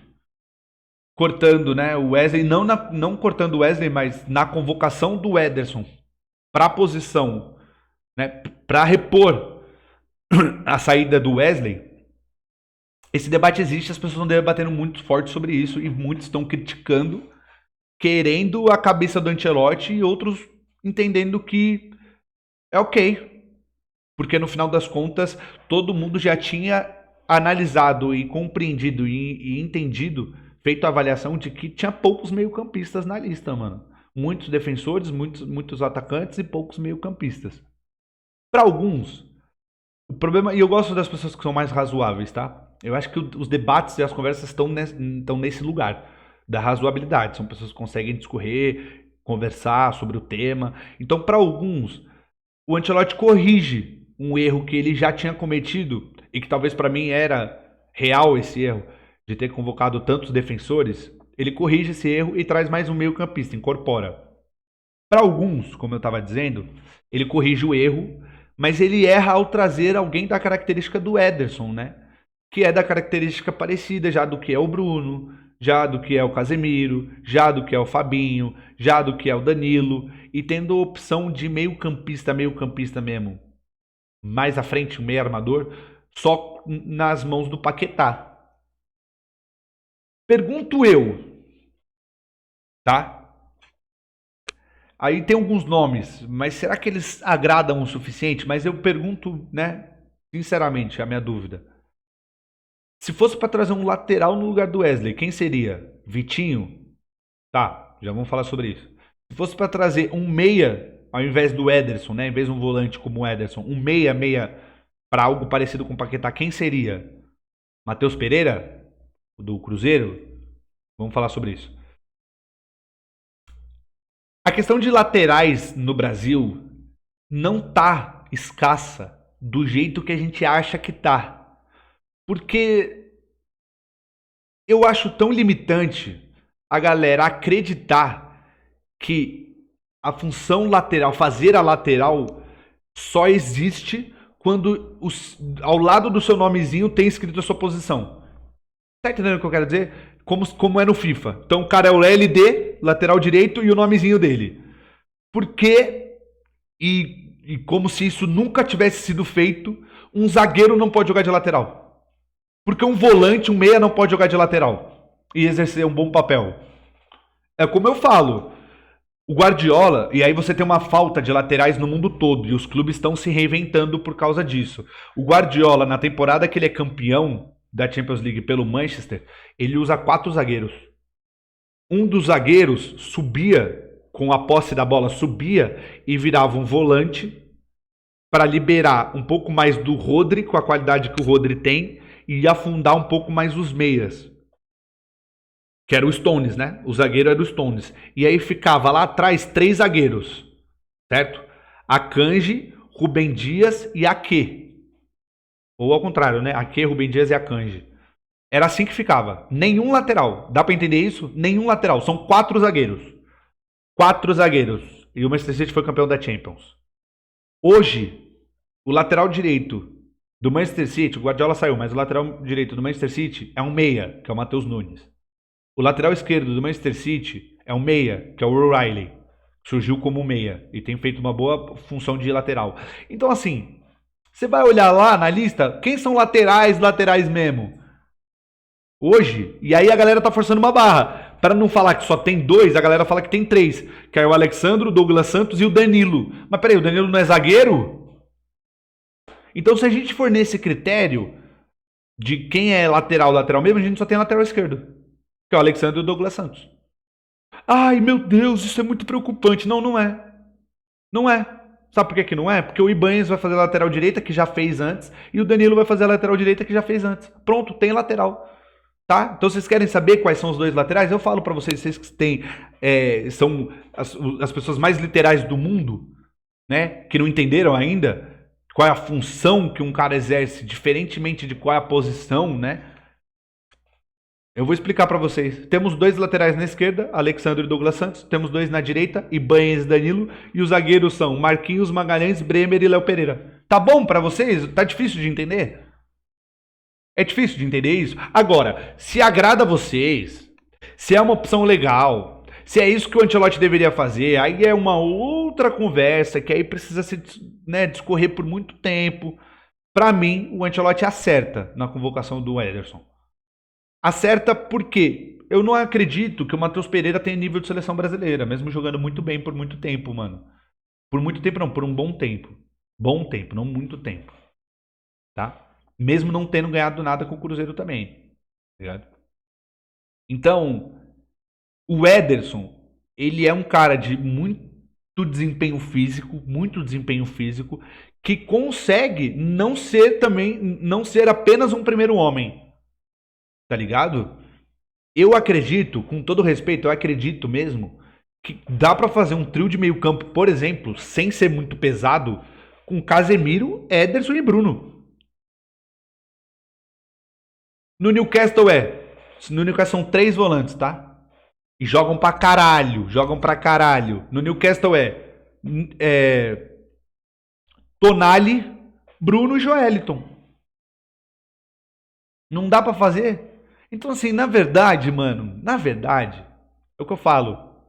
cortando, né, o Wesley, não cortando o Wesley, mas na convocação do Ederson para a posição, né, para repor a saída do Wesley. Esse debate existe, as pessoas estão debatendo muito forte sobre isso e muitos estão criticando, querendo a cabeça do Ancelotti e outros entendendo que é ok. Porque no final das contas, todo mundo já tinha analisado e compreendido e entendido, feito a avaliação de que tinha poucos meio-campistas na lista, mano. Muitos defensores, muitos atacantes e poucos meio-campistas. Para alguns, o problema... E eu gosto das pessoas que são mais razoáveis, tá? Eu acho que os debates e as conversas estão nesse lugar da razoabilidade. São pessoas que conseguem discorrer, conversar sobre o tema. Então, para alguns, o Ancelotti corrige um erro que ele já tinha cometido e que talvez para mim era real esse erro de ter convocado tantos defensores. Ele corrige esse erro e traz mais um meio-campista, incorpora. Para alguns, como eu estava dizendo, ele corrige o erro, mas ele erra ao trazer alguém da característica do Ederson, né? Que é da característica parecida já do que é o Bruno, já do que é o Casemiro, já do que é o Fabinho, já do que é o Danilo, e tendo a opção de meio-campista mesmo, mais à frente, um meio armador, só nas mãos do Paquetá. Pergunto eu, tá? Aí tem alguns nomes, mas será que eles agradam o suficiente? Mas eu pergunto, né, sinceramente, a minha dúvida. Se fosse para trazer um lateral no lugar do Wesley, quem seria? Vitinho? Tá, já vamos falar sobre isso. Se fosse para trazer um meia, ao invés do Ederson, né? Em vez de um volante como o Ederson, um meia para algo parecido com o Paquetá, quem seria? Matheus Pereira? Do Cruzeiro? Vamos falar sobre isso. A questão de laterais no Brasil não tá escassa do jeito que a gente acha que tá. Porque eu acho tão limitante a galera acreditar que a função lateral, fazer a lateral, só existe quando ao lado do seu nomezinho tem escrito a sua posição. Tá entendendo o que eu quero dizer? Como é no FIFA. Então o cara é o LD, lateral direito, e o nomezinho dele. Porque, e como se isso nunca tivesse sido feito, um zagueiro não pode jogar de lateral. Porque um volante, um meia, não pode jogar de lateral e exercer um bom papel. É como eu falo. O Guardiola, e aí você tem uma falta de laterais no mundo todo, e os clubes estão se reinventando por causa disso. O Guardiola, na temporada que ele é campeão da Champions League pelo Manchester, ele usa 4 zagueiros. Um dos zagueiros subia, com a posse da bola, subia e virava um volante para liberar um pouco mais do Rodri, com a qualidade que o Rodri tem, e afundar um pouco mais os meias. Que era o Stones, né? O zagueiro era o Stones. E aí ficava lá atrás 3 zagueiros, certo? Akanji, Rubem Dias e Ake. Ou ao contrário, né? Ake, Rubem Dias e Akanji. Era assim que ficava. Nenhum lateral. Dá pra entender isso? Nenhum lateral. São 4 zagueiros. 4 zagueiros. E o Manchester City foi campeão da Champions. Hoje, o lateral direito do Manchester City, o Guardiola saiu, mas o lateral direito do Manchester City é um meia, que é o Matheus Nunes. O lateral esquerdo do Manchester City é um meia, que é o O'Reilly. Surgiu como meia e tem feito uma boa função de lateral. Então, assim, você vai olhar lá na lista, quem são laterais mesmo? Hoje, e aí a galera tá forçando uma barra. Para não falar que só tem 2, a galera fala que tem 3. Que é o Alexandro, o Douglas Santos e o Danilo. Mas peraí, o Danilo não é zagueiro? Então, se a gente for nesse critério de quem é lateral mesmo, a gente só tem lateral esquerdo. Que é o Alexandre e o Douglas Santos. Ai, meu Deus, isso é muito preocupante. Não, não é. Não é. Sabe por que não é? Porque o Ibanez vai fazer a lateral direita, que já fez antes, e o Danilo vai fazer a lateral direita, que já fez antes. Pronto, tem lateral. Tá? Então, vocês querem saber quais são os 2 laterais? Eu falo pra vocês, vocês que têm, são as pessoas mais literais do mundo, né? Que não entenderam ainda qual é a função que um cara exerce, diferentemente de qual é a posição, né? Eu vou explicar pra vocês. Temos 2 laterais na esquerda, Alexandre e Douglas Santos. Temos 2 na direita, Ibanez e Danilo. E os zagueiros são Marquinhos, Magalhães, Bremer e Léo Pereira. Tá bom pra vocês? Tá difícil de entender? É difícil de entender isso? Agora, se agrada a vocês, se é uma opção legal, se é isso que o Ancelotti deveria fazer, aí é uma outra conversa que aí precisa se, né, discorrer por muito tempo. Pra mim, o Ancelotti acerta na convocação do Ederson. Acerta porque eu não acredito que o Matheus Pereira tenha nível de seleção brasileira, mesmo jogando muito bem por muito tempo, mano. Por muito tempo não, por um bom tempo. Bom tempo, não muito tempo. Tá? Mesmo não tendo ganhado nada com o Cruzeiro também. Tá ligado? Então, o Ederson, ele é um cara de muito desempenho físico, que consegue não ser apenas um primeiro homem. Tá ligado? Eu acredito, com todo respeito, eu acredito mesmo que dá pra fazer um trio de meio campo, por exemplo, sem ser muito pesado, com Casemiro, Ederson e Bruno. No Newcastle são 3 volantes, tá? E jogam pra caralho. No Newcastle Tonali, Bruno e Joeliton. Não dá pra fazer? Então, assim, na verdade, é o que eu falo.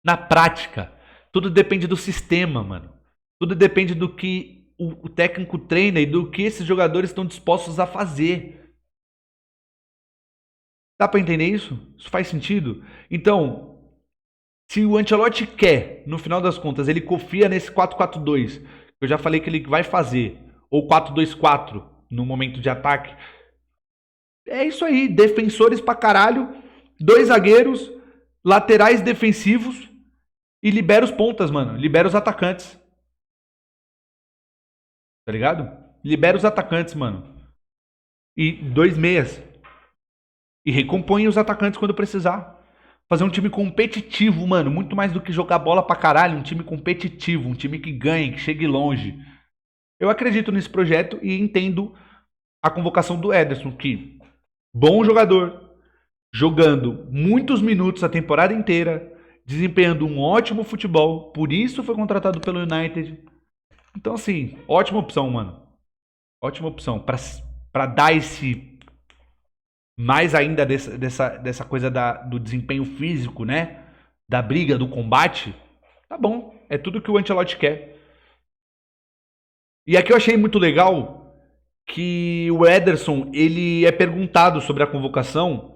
Na prática, tudo depende do sistema, mano. Tudo depende do que o técnico treina e do que esses jogadores estão dispostos a fazer. Dá pra entender isso? Isso faz sentido? Então, se o Ancelotti quer, no final das contas, ele confia nesse 4-4-2, que eu já falei que ele vai fazer, ou 4-2-4 no momento de ataque. É isso aí, defensores pra caralho, 2 zagueiros, laterais defensivos e libera os pontas, mano. Libera os atacantes. Tá ligado? Libera os atacantes, mano. E 2 meias. E recompõe os atacantes quando precisar. Fazer um time competitivo, mano. Muito mais do que jogar bola pra caralho. Um time competitivo, um time que ganhe, que chegue longe. Eu acredito nesse projeto e entendo a convocação do Ederson, que bom jogador, jogando muitos minutos a temporada inteira, desempenhando um ótimo futebol, por isso foi contratado pelo United. Então, assim, ótima opção, mano. Ótima opção. Pra dar esse... mais ainda dessa coisa do desempenho físico, né? Da briga, do combate. Tá bom. É tudo que o Ancelotti quer. E aqui eu achei muito legal que o Ederson, ele é perguntado sobre a convocação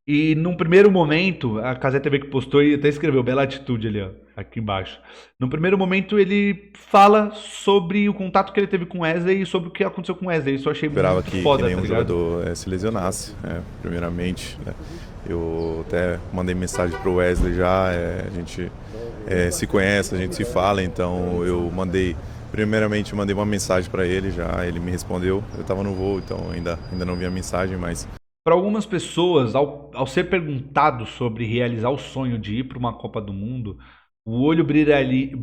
e num primeiro momento, a Cazé TV que postou e até escreveu, bela atitude ali, ó, aqui embaixo. Num primeiro momento ele fala sobre o contato que ele teve com o Wesley e sobre o que aconteceu com o Wesley. Isso eu achei esperava muito que foda, nenhum tá ligado? jogador se lesionasse, primeiramente. Né? Eu até mandei mensagem pro Wesley já, a gente se conhece, a gente se fala, então eu mandei uma mensagem para ele já, ele me respondeu, eu estava no voo, então ainda não vi a mensagem, mas... Para algumas pessoas, ao ser perguntado sobre realizar o sonho de ir para uma Copa do Mundo, o olho brilharia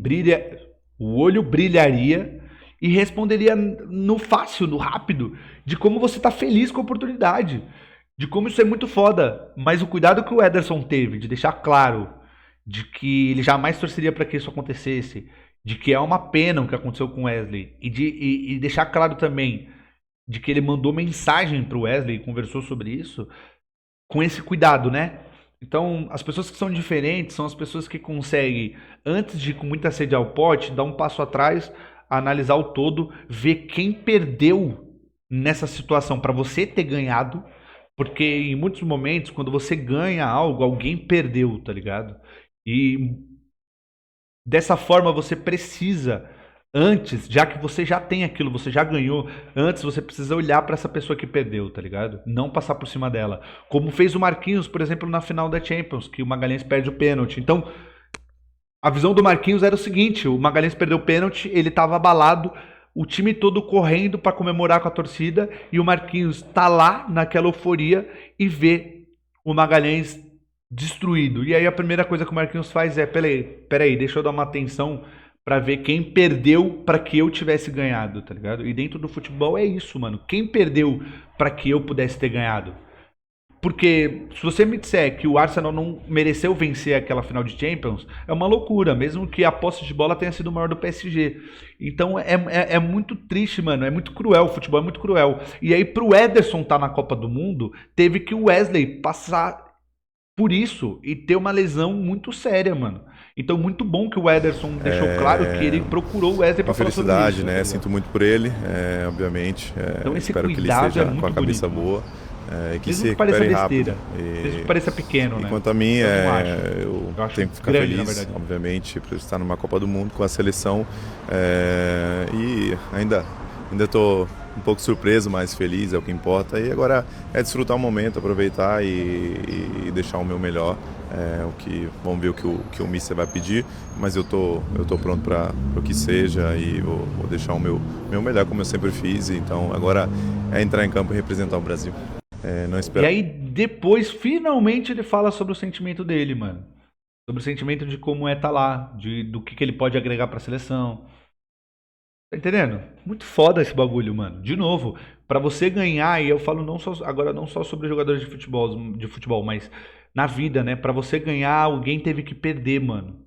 e responderia no fácil, no rápido, de como você tá feliz com a oportunidade, de como isso é muito foda. Mas o cuidado que o Ederson teve de deixar claro de que ele jamais torceria para que isso acontecesse, de que é uma pena o que aconteceu com o Wesley, e deixar claro também de que ele mandou mensagem pro Wesley e conversou sobre isso, com esse cuidado, né? Então, as pessoas que são diferentes são as pessoas que conseguem, antes de ir com muita sede ao pote, dar um passo atrás, analisar o todo, ver quem perdeu nessa situação para você ter ganhado, porque em muitos momentos, quando você ganha algo, alguém perdeu, tá ligado? E dessa forma você precisa, antes, já que você já tem aquilo, você já ganhou, antes você precisa olhar pra essa pessoa que perdeu, tá ligado? Não passar por cima dela. Como fez o Marquinhos, por exemplo, na final da Champions, que o Magalhães perde o pênalti. Então, a visão do Marquinhos era o seguinte, o Magalhães perdeu o pênalti, ele tava abalado, o time todo correndo pra comemorar com a torcida, e o Marquinhos tá lá naquela euforia e vê o Magalhães destruído. E aí a primeira coisa que o Marquinhos faz é, peraí, deixa eu dar uma atenção pra ver quem perdeu pra que eu tivesse ganhado, tá ligado? E dentro do futebol é isso, mano. Quem perdeu pra que eu pudesse ter ganhado? Porque se você me disser que o Arsenal não mereceu vencer aquela final de Champions, é uma loucura, mesmo que a posse de bola tenha sido maior do PSG. Então é muito triste, mano, é muito cruel, o futebol é muito cruel. E aí pro Ederson tá na Copa do Mundo, teve que o Wesley passar por isso e ter uma lesão muito séria, mano. Então, muito bom que o Ederson deixou claro que ele procurou o Wesley pra falar sobre felicidade, isso. né? Tá Sinto muito por ele, obviamente. Então, esse espero que ele cuidado esteja é muito com a cabeça bonito. boa. Que Mesmo se que pareça recupere rápido. besteira, mesmo que pareça pequeno, né? Quanto a mim, Eu não acho. eu acho tenho que ficar grande, na feliz, verdade. obviamente, por estar numa Copa do Mundo com a seleção. E ainda estou um pouco surpreso, mas feliz, é o que importa. E agora é desfrutar o momento, aproveitar e deixar o meu melhor. Vamos ver o que o Mister vai pedir, mas eu tô pronto para o que seja e vou deixar o meu melhor, como eu sempre fiz. Então agora é entrar em campo e representar o Brasil. Não espero. E aí, depois, finalmente, ele fala sobre o sentimento dele, mano. Sobre o sentimento de como é estar lá, do que ele pode agregar pra seleção. Tá entendendo? Muito foda esse bagulho, mano. De novo, pra você ganhar, e eu falo agora não só sobre jogadores de futebol, mas na vida, né? Pra você ganhar, alguém teve que perder, mano.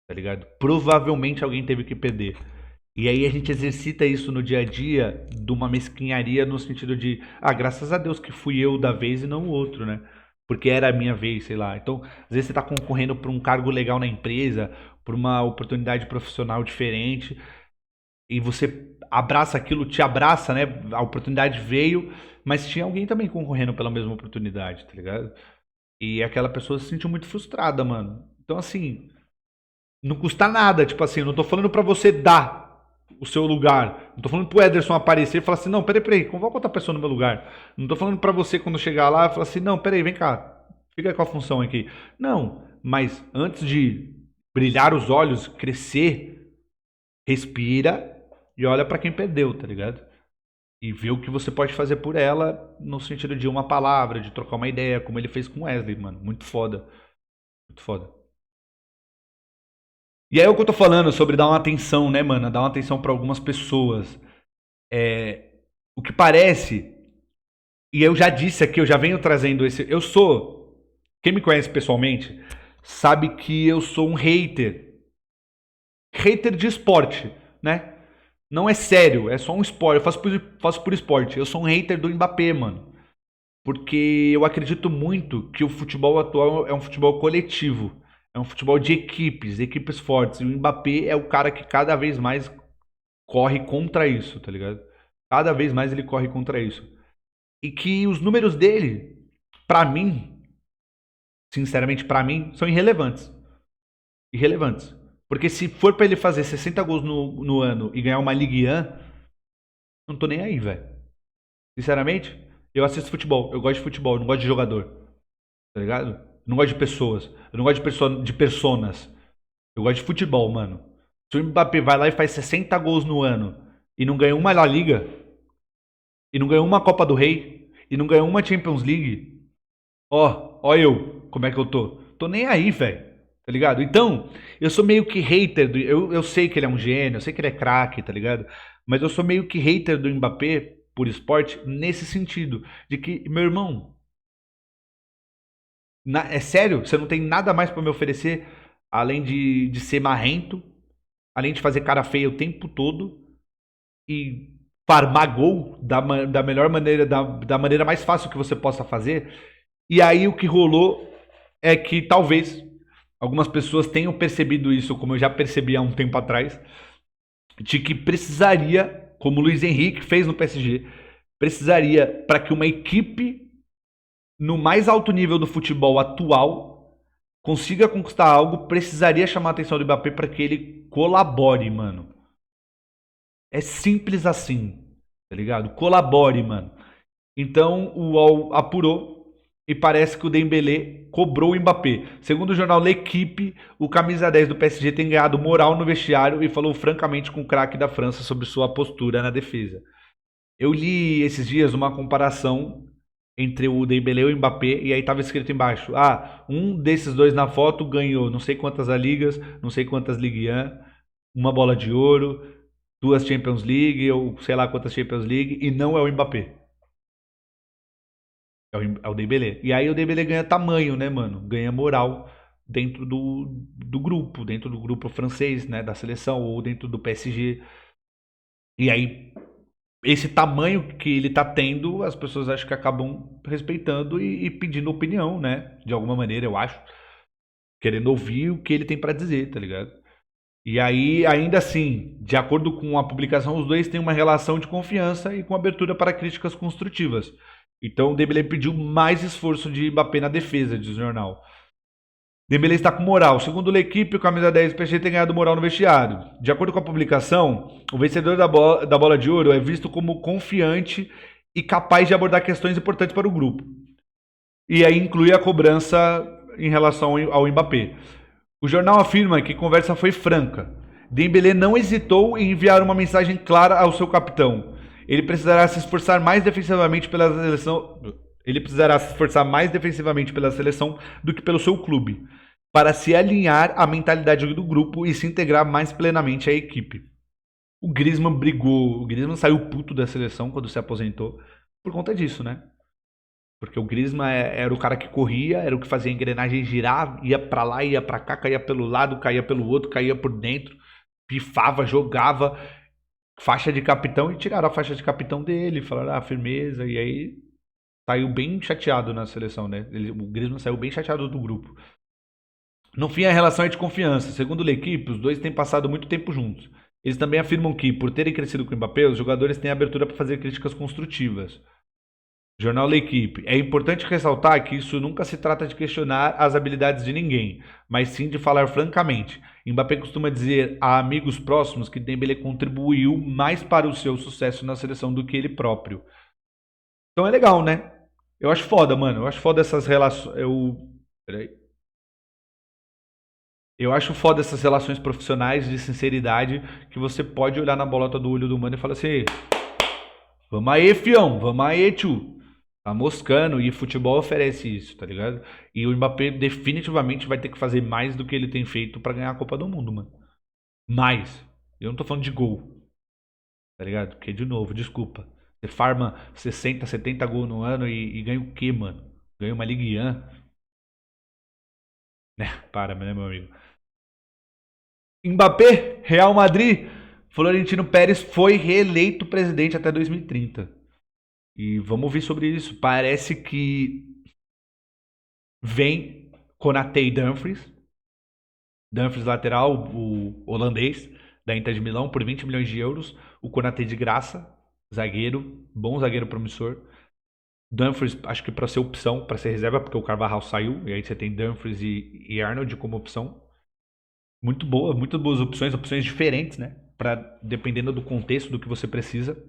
Tá ligado? Provavelmente alguém teve que perder. E aí a gente exercita isso no dia a dia de uma mesquinharia no sentido de, graças a Deus que fui eu da vez e não o outro, né? Porque era a minha vez, sei lá. Então, às vezes você tá concorrendo por um cargo legal na empresa, por uma oportunidade profissional diferente, e você abraça aquilo, te abraça, né? A oportunidade veio, mas tinha alguém também concorrendo pela mesma oportunidade, tá ligado? E aquela pessoa se sentiu muito frustrada, mano. Então, assim, não custa nada, tipo assim, eu não tô falando pra você dar o seu lugar. Não tô falando pro Ederson aparecer e falar assim, não, peraí, convoca outra pessoa no meu lugar. Não tô falando pra você quando chegar lá e falar assim, não, peraí, vem cá, fica com a função aqui. Não, mas antes de brilhar os olhos, crescer, respira e olha pra quem perdeu, tá ligado? E vê o que você pode fazer por ela no sentido de uma palavra, de trocar uma ideia, como ele fez com o Wesley, mano. Muito foda. Muito foda. E aí é o que eu tô falando sobre dar uma atenção, né, mano? Dar uma atenção pra algumas pessoas. O que parece, e eu já disse aqui, eu já venho trazendo esse... Quem me conhece pessoalmente, sabe que eu sou um hater. Hater de esporte, né? Não é sério, é só um esporte. Eu faço por esporte. Eu sou um hater do Mbappé, mano. Porque eu acredito muito que o futebol atual é um futebol coletivo. É um futebol de equipes fortes. E o Mbappé é o cara que cada vez mais corre contra isso, tá ligado? Cada vez mais ele corre contra isso. E que os números dele, pra mim, sinceramente pra mim, são irrelevantes. Irrelevantes. Porque se for pra ele fazer 60 gols no ano e ganhar uma Ligue 1, não tô nem aí, velho. Sinceramente, eu assisto futebol. Eu gosto de futebol, eu não gosto de jogador. Tá ligado? Eu não gosto de pessoas. Eu não gosto de personas. Eu gosto de futebol, mano. Se o Mbappé vai lá e faz 60 gols no ano e não ganha uma La Liga, e não ganha uma Copa do Rei, e não ganha uma Champions League, ó eu, como é que eu tô? Tô nem aí, velho. tá ligado? Então, eu sou meio que hater eu sei que ele é um gênio, eu sei que ele é craque, tá ligado? Mas eu sou meio que hater do Mbappé por esporte nesse sentido, de que, meu irmão, é sério, você não tem nada mais pra me oferecer além de ser marrento, além de fazer cara feia o tempo todo e farmar gol da melhor maneira, da maneira mais fácil que você possa fazer. E aí o que rolou é que talvez algumas pessoas tenham percebido isso, como eu já percebi há um tempo atrás, de que precisaria, como o Luiz Henrique fez no PSG, precisaria para que uma equipe no mais alto nível do futebol atual consiga conquistar algo, precisaria chamar a atenção do Mbappé para que ele colabore, mano. É simples assim, tá ligado? Colabore, mano. Então o UOL apurou e parece que o Dembélé cobrou o Mbappé. Segundo o jornal L'Equipe, o camisa 10 do PSG tem ganhado moral no vestiário e falou francamente com o craque da França sobre sua postura na defesa. Eu li esses dias uma comparação entre o Dembélé e o Mbappé, e aí tava escrito embaixo, um desses dois na foto ganhou não sei quantas La Ligas, não sei quantas Ligue 1, uma bola de ouro, 2 Champions League, ou sei lá quantas Champions League, e não é o Mbappé. É o Dembélé. E aí o Dembélé ganha tamanho, né, mano? Ganha moral dentro do grupo francês, né, da seleção, ou dentro do PSG. E aí esse tamanho que ele tá tendo, as pessoas acho que acabam respeitando e pedindo opinião, né? De alguma maneira, eu acho. Querendo ouvir o que ele tem pra dizer, tá ligado? E aí, ainda assim, de acordo com a publicação, os dois têm uma relação de confiança e com abertura para críticas construtivas. Então, o Dembélé pediu mais esforço de Mbappé na defesa, diz o jornal. Dembélé está com moral. Segundo a equipe, o camisa 10 do PSG tem ganhado moral no vestiário. De acordo com a publicação, o vencedor da bola de ouro é visto como confiante e capaz de abordar questões importantes para o grupo. E aí inclui a cobrança em relação ao Mbappé. O jornal afirma que a conversa foi franca. Dembélé não hesitou em enviar uma mensagem clara ao seu capitão. Ele precisará se esforçar mais defensivamente pela seleção. Ele precisará se esforçar mais defensivamente pela seleção do que pelo seu clube, para se alinhar à mentalidade do grupo e se integrar mais plenamente à equipe. O Griezmann brigou, o Griezmann saiu puto da seleção quando se aposentou por conta disso, né? Porque o Griezmann era o cara que corria, era o que fazia a engrenagem girar, ia pra lá, ia pra cá, caía pelo lado, caía pelo outro, caía por dentro, pifava, jogava, faixa de capitão, e tiraram a faixa de capitão dele, falaram, firmeza, e aí saiu bem chateado na seleção, né? O Griezmann saiu bem chateado do grupo. No fim, a relação é de confiança. Segundo a equipe, os dois têm passado muito tempo juntos. Eles também afirmam que, por terem crescido com o Mbappé, os jogadores têm abertura para fazer críticas construtivas. Jornal L'Equipe. É importante ressaltar que isso nunca se trata de questionar as habilidades de ninguém, mas sim de falar francamente. Mbappé costuma dizer a amigos próximos que Dembélé contribuiu mais para o seu sucesso na seleção do que ele próprio. Então é legal, né? Eu acho foda, mano. Eu acho foda essas relações. Peraí. Eu acho foda essas relações profissionais de sinceridade que você pode olhar na bolota do olho do mano e falar assim: vamos aí, fião, vamos aí, tio. Tá moscando, e futebol oferece isso, tá ligado? E o Mbappé definitivamente vai ter que fazer mais do que ele tem feito pra ganhar a Copa do Mundo, mano. Mais. Eu não tô falando de gol, tá ligado? Porque, de novo, desculpa. Você farma 60, 70 gols no ano e ganha o quê, mano? Ganha uma Ligue 1. Para, né, meu amigo? Mbappé, Real Madrid, Florentino Pérez foi reeleito presidente até 2030. E vamos ouvir sobre isso. Parece que vem Konaté e Dumfries. Dumfries lateral, o holandês, da Inter de Milão, por 20 milhões de euros. O Konaté de graça, zagueiro, bom zagueiro promissor. Dumfries, acho que para ser opção, para ser reserva, porque o Carvajal saiu. E aí você tem Dumfries e Arnold como opção. Muito boa, muito boas opções diferentes, né? Dependendo do contexto, do que você precisa.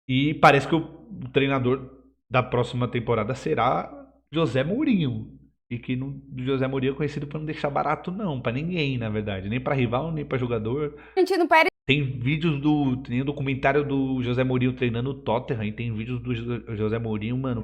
E parece que o treinador da próxima temporada será José Mourinho. E que José Mourinho é conhecido por não deixar barato, não. Pra ninguém, na verdade. Nem pra rival, nem pra jogador. Tem vídeos tem um documentário do José Mourinho treinando o Tottenham. E tem vídeos do José Mourinho, mano,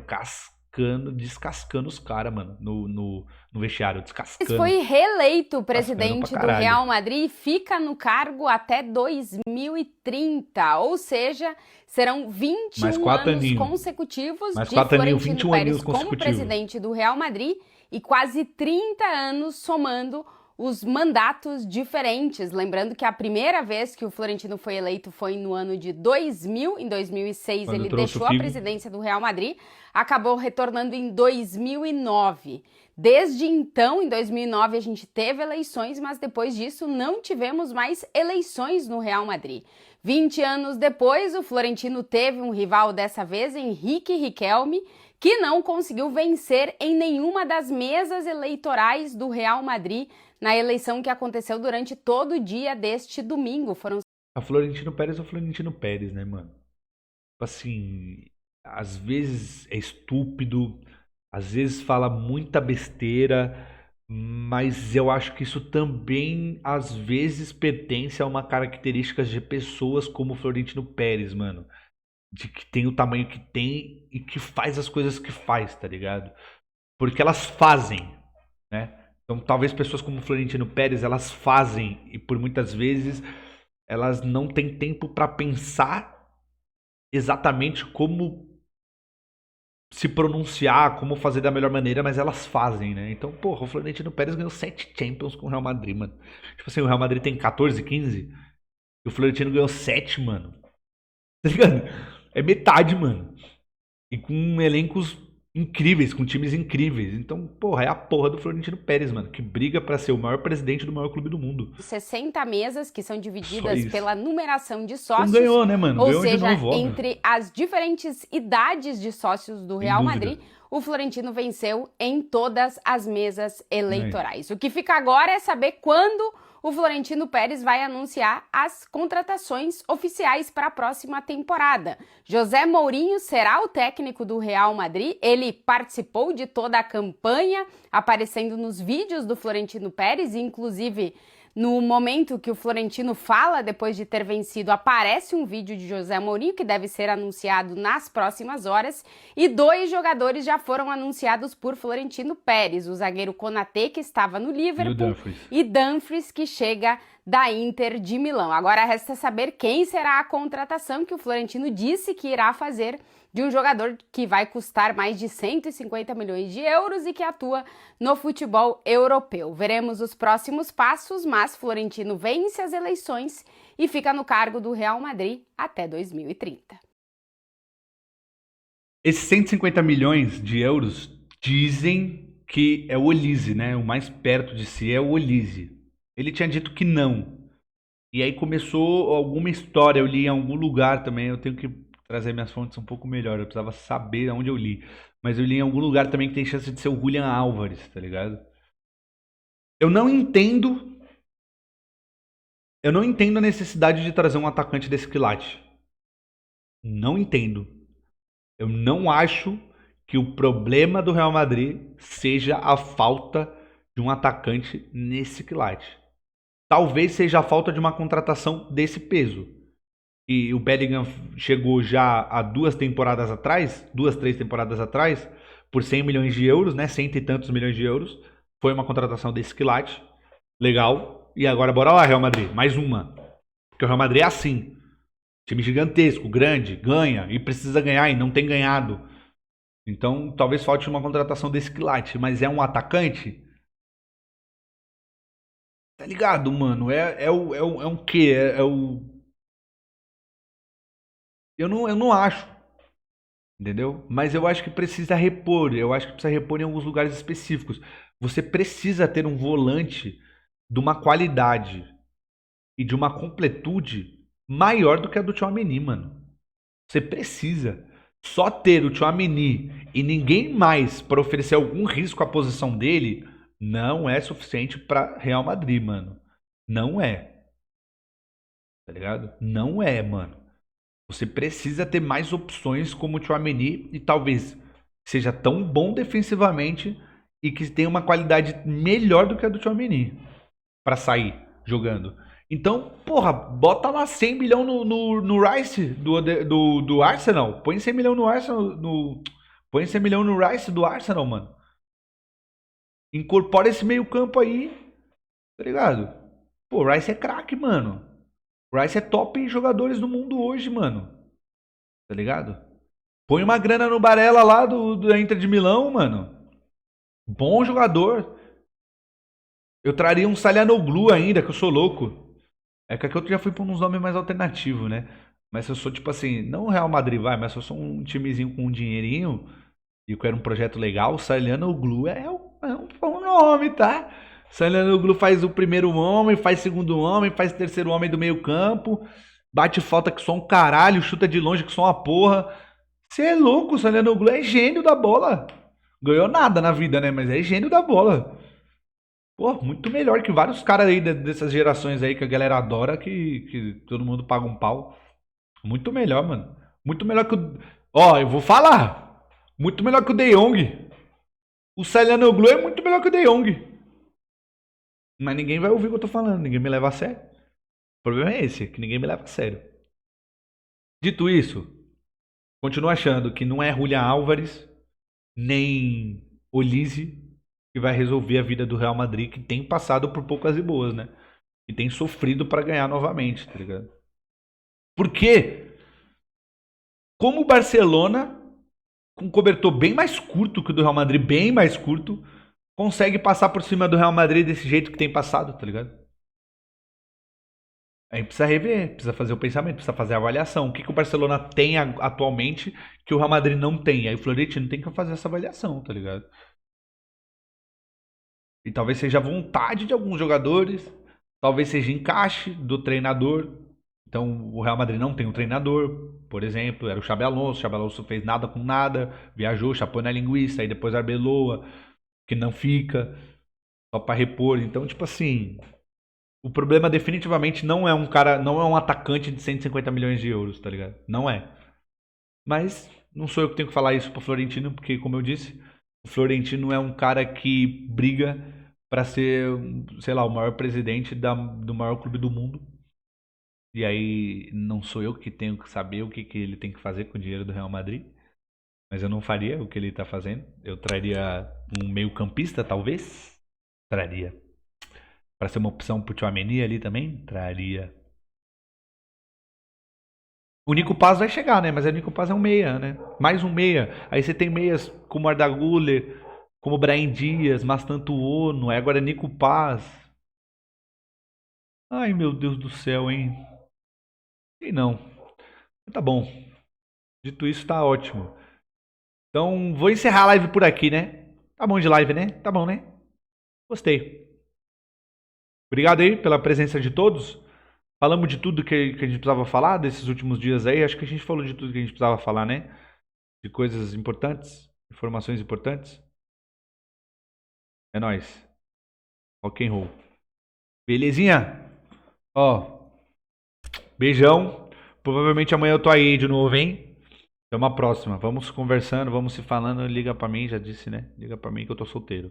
descascando os caras, mano, no vestiário, descascando. Foi reeleito Descascando presidente pra do caralho. Real Madrid e fica no cargo até 2030, ou seja, serão 21 Mais 4 anos aninhos. consecutivos Mais de 4 aninhos, Florentino 21 Pérez aninhos como consecutivos. presidente do Real Madrid e quase 30 anos somando os mandatos diferentes. Lembrando que a primeira vez que o Florentino foi eleito foi no ano de 2000, em 2006 Quando ele trouxe o deixou a Figo. presidência do Real Madrid, acabou retornando em 2009. Desde então, em 2009, a gente teve eleições, mas depois disso não tivemos mais eleições no Real Madrid. 20 anos depois, o Florentino teve um rival, dessa vez Henrique Riquelme, que não conseguiu vencer em nenhuma das mesas eleitorais do Real Madrid na eleição que aconteceu durante todo o dia deste domingo. Foram A Florentino Pérez é o Florentino Pérez, né, mano? Tipo assim, às vezes é estúpido, às vezes fala muita besteira, mas eu acho que isso também, às vezes, pertence a uma característica de pessoas como o Florentino Pérez, mano. De que tem o tamanho que tem e que faz as coisas que faz, tá ligado? Porque elas fazem, né? Então, talvez pessoas como o Florentino Pérez, elas fazem e por muitas vezes elas não têm tempo pra pensar exatamente como se pronunciar, como fazer da melhor maneira, mas elas fazem, né? Então, porra, o Florentino Pérez ganhou 7 Champions com o Real Madrid, mano. Tipo assim, o Real Madrid tem 14, 15 e o Florentino ganhou 7, mano. Tá ligado? É metade, mano. E com elencos incríveis, com times incríveis. Então, porra, é a porra do Florentino Pérez, mano, que briga pra ser o maior presidente do maior clube do mundo. 60 mesas que são Só divididas isso. pela numeração de Então sócios. ganhou, né, mano? Ou Ganhou de seja, novo, óbvio. entre as diferentes idades de sócios do Real dúvida. Madrid, o Florentino venceu em todas as mesas eleitorais. O que fica agora é saber quando o Florentino Pérez vai anunciar as contratações oficiais para a próxima temporada. José Mourinho será o técnico do Real Madrid. Ele participou de toda a campanha, aparecendo nos vídeos do Florentino Pérez, e inclusive no momento que o Florentino fala, depois de ter vencido, aparece um vídeo de José Mourinho, que deve ser anunciado nas próximas horas, e 2 jogadores já foram anunciados por Florentino Pérez, o zagueiro Konaté, que estava no Liverpool, e Dumfries, que chega da Inter de Milão. Agora resta saber quem será a contratação que o Florentino disse que irá fazer de um jogador que vai custar mais de 150 milhões de euros e que atua no futebol europeu. Veremos os próximos passos, mas Florentino vence as eleições e fica no cargo do Real Madrid até 2030. Esses 150 milhões de euros dizem que é o Olise, né? O mais perto de si é o Olise. Ele tinha dito que não. E aí começou alguma história, eu li em algum lugar também, eu tenho que trazer minhas fontes um pouco melhor, eu precisava saber onde eu li. Mas eu li em algum lugar também que tem chance de ser o Julian Álvares, tá ligado? Eu não entendo a necessidade de trazer um atacante desse quilate. Não entendo. Eu não acho que o problema do Real Madrid seja a falta de um atacante nesse quilate. Talvez seja a falta de uma contratação desse peso. E o Bellingham chegou já há 2 temporadas atrás, 2, 3 temporadas atrás, por 100 milhões de euros, né? 100 e tantos milhões de euros. Foi uma contratação desse quilate. Legal. E agora bora lá, Real Madrid. Mais uma. Porque o Real Madrid é assim. Time gigantesco, grande, ganha e precisa ganhar e não tem ganhado. Então talvez falte uma contratação desse quilate. Mas é um atacante? Tá ligado, mano? É um quê? Eu não acho. Entendeu? Mas eu acho que precisa repor. Eu acho que precisa repor em alguns lugares específicos. Você precisa ter um volante de uma qualidade e de uma completude maior do que a do Tchouaméni, mano. Você precisa. Só ter o Tchouaméni e ninguém mais para oferecer algum risco à posição dele não é suficiente para Real Madrid, mano. Não é. Tá ligado? Não é, mano. Você precisa ter mais opções como o Tchouaméni e talvez seja tão bom defensivamente e que tenha uma qualidade melhor do que a do Tchouaméni para sair jogando. Então, porra, bota lá 100 milhões no Rice do Arsenal. Põe 100 milhões no Arsenal, Põe esse milhão no Rice do Arsenal, mano. Incorpora esse meio campo aí. Tá ligado? Pô, o Rice é craque, mano. O Rice é top jogadores do mundo hoje, mano. Tá ligado? Põe uma grana no Barella lá da Inter de Milão, mano. Bom jogador. Eu traria um Çalhanoğlu ainda, que eu sou louco. É que aqui eu já fui pra uns nomes mais alternativos, né? Mas se eu sou tipo assim, não o Real Madrid vai, mas se eu sou um timezinho com um dinheirinho e eu quero um projeto legal, o Çalhanoğlu é um bom nome, tá? Çalhanoğlu faz o primeiro homem, faz segundo homem, faz terceiro homem do meio campo, bate falta que só um caralho, chuta de longe que só uma porra. Você é louco, o Çalhanoğlu é gênio da bola. Ganhou nada na vida, né? Mas é gênio da bola. Pô, muito melhor que vários caras aí dessas gerações aí que a galera adora, que todo mundo paga um pau. Muito melhor, mano. Muito melhor que o... Ó, eu vou falar. Muito melhor que o De Jong. O Çalhanoğlu é muito melhor que o De Jong. Mas ninguém vai ouvir o que eu tô falando. Ninguém me leva a sério. O problema é esse, que ninguém me leva a sério. Dito isso, continuo achando que não é Julián Álvares, nem Olise que vai resolver a vida do Real Madrid, que tem passado por poucas e boas, né? E tem sofrido pra ganhar novamente, tá ligado? Por quê? Como o Barcelona, com um cobertor bem mais curto que o do Real Madrid, bem mais curto, consegue passar por cima do Real Madrid desse jeito que tem passado, tá ligado? A gente precisa rever, precisa fazer o pensamento, precisa fazer a avaliação. O que o Barcelona tem atualmente que o Real Madrid não tem? Aí o Florentino tem que fazer essa avaliação, tá ligado? E talvez seja a vontade de alguns jogadores, talvez seja encaixe do treinador. Então o Real Madrid não tem um treinador, por exemplo, era o Xabi Alonso. O Xabi Alonso fez nada com nada, viajou, chapou na linguiça, aí depois Arbeloa, que não fica, só pra repor. Então, tipo assim, o problema definitivamente não é um cara, não é um atacante de 150 milhões de euros, tá ligado? Não é. Mas não sou eu que tenho que falar isso pro Florentino, porque como eu disse, o Florentino é um cara que briga pra ser, sei lá, o maior presidente do maior clube do mundo. E aí não sou eu que tenho que saber o que ele tem que fazer com o dinheiro do Real Madrid. Mas eu não faria o que ele tá fazendo. Eu traria um meio campista, talvez. Traria. Pra ser uma opção pro Tchouaméni ali também. Traria. O Nico Paz vai chegar, né? Mas o Nico Paz é um meia, né? Mais um meia. Aí você tem meias como Arda Güler, como Brahim Dias, Mastan Tuono, agora é Nico Paz. Ai, meu Deus do céu, hein? E não. Tá bom. Dito isso, tá ótimo. Então, vou encerrar a live por aqui, né? Tá bom de live, né? Tá bom, né? Gostei. Obrigado aí pela presença de todos. Falamos de tudo que a gente precisava falar desses últimos dias aí. Acho que a gente falou de tudo que a gente precisava falar, né? De coisas importantes, informações importantes. É nóis. Rock'n'roll. Belezinha? Ó. Beijão. Provavelmente amanhã eu tô aí de novo, hein? Até uma próxima. Vamos conversando, vamos se falando. Liga pra mim, já disse, né? Liga pra mim que eu tô solteiro.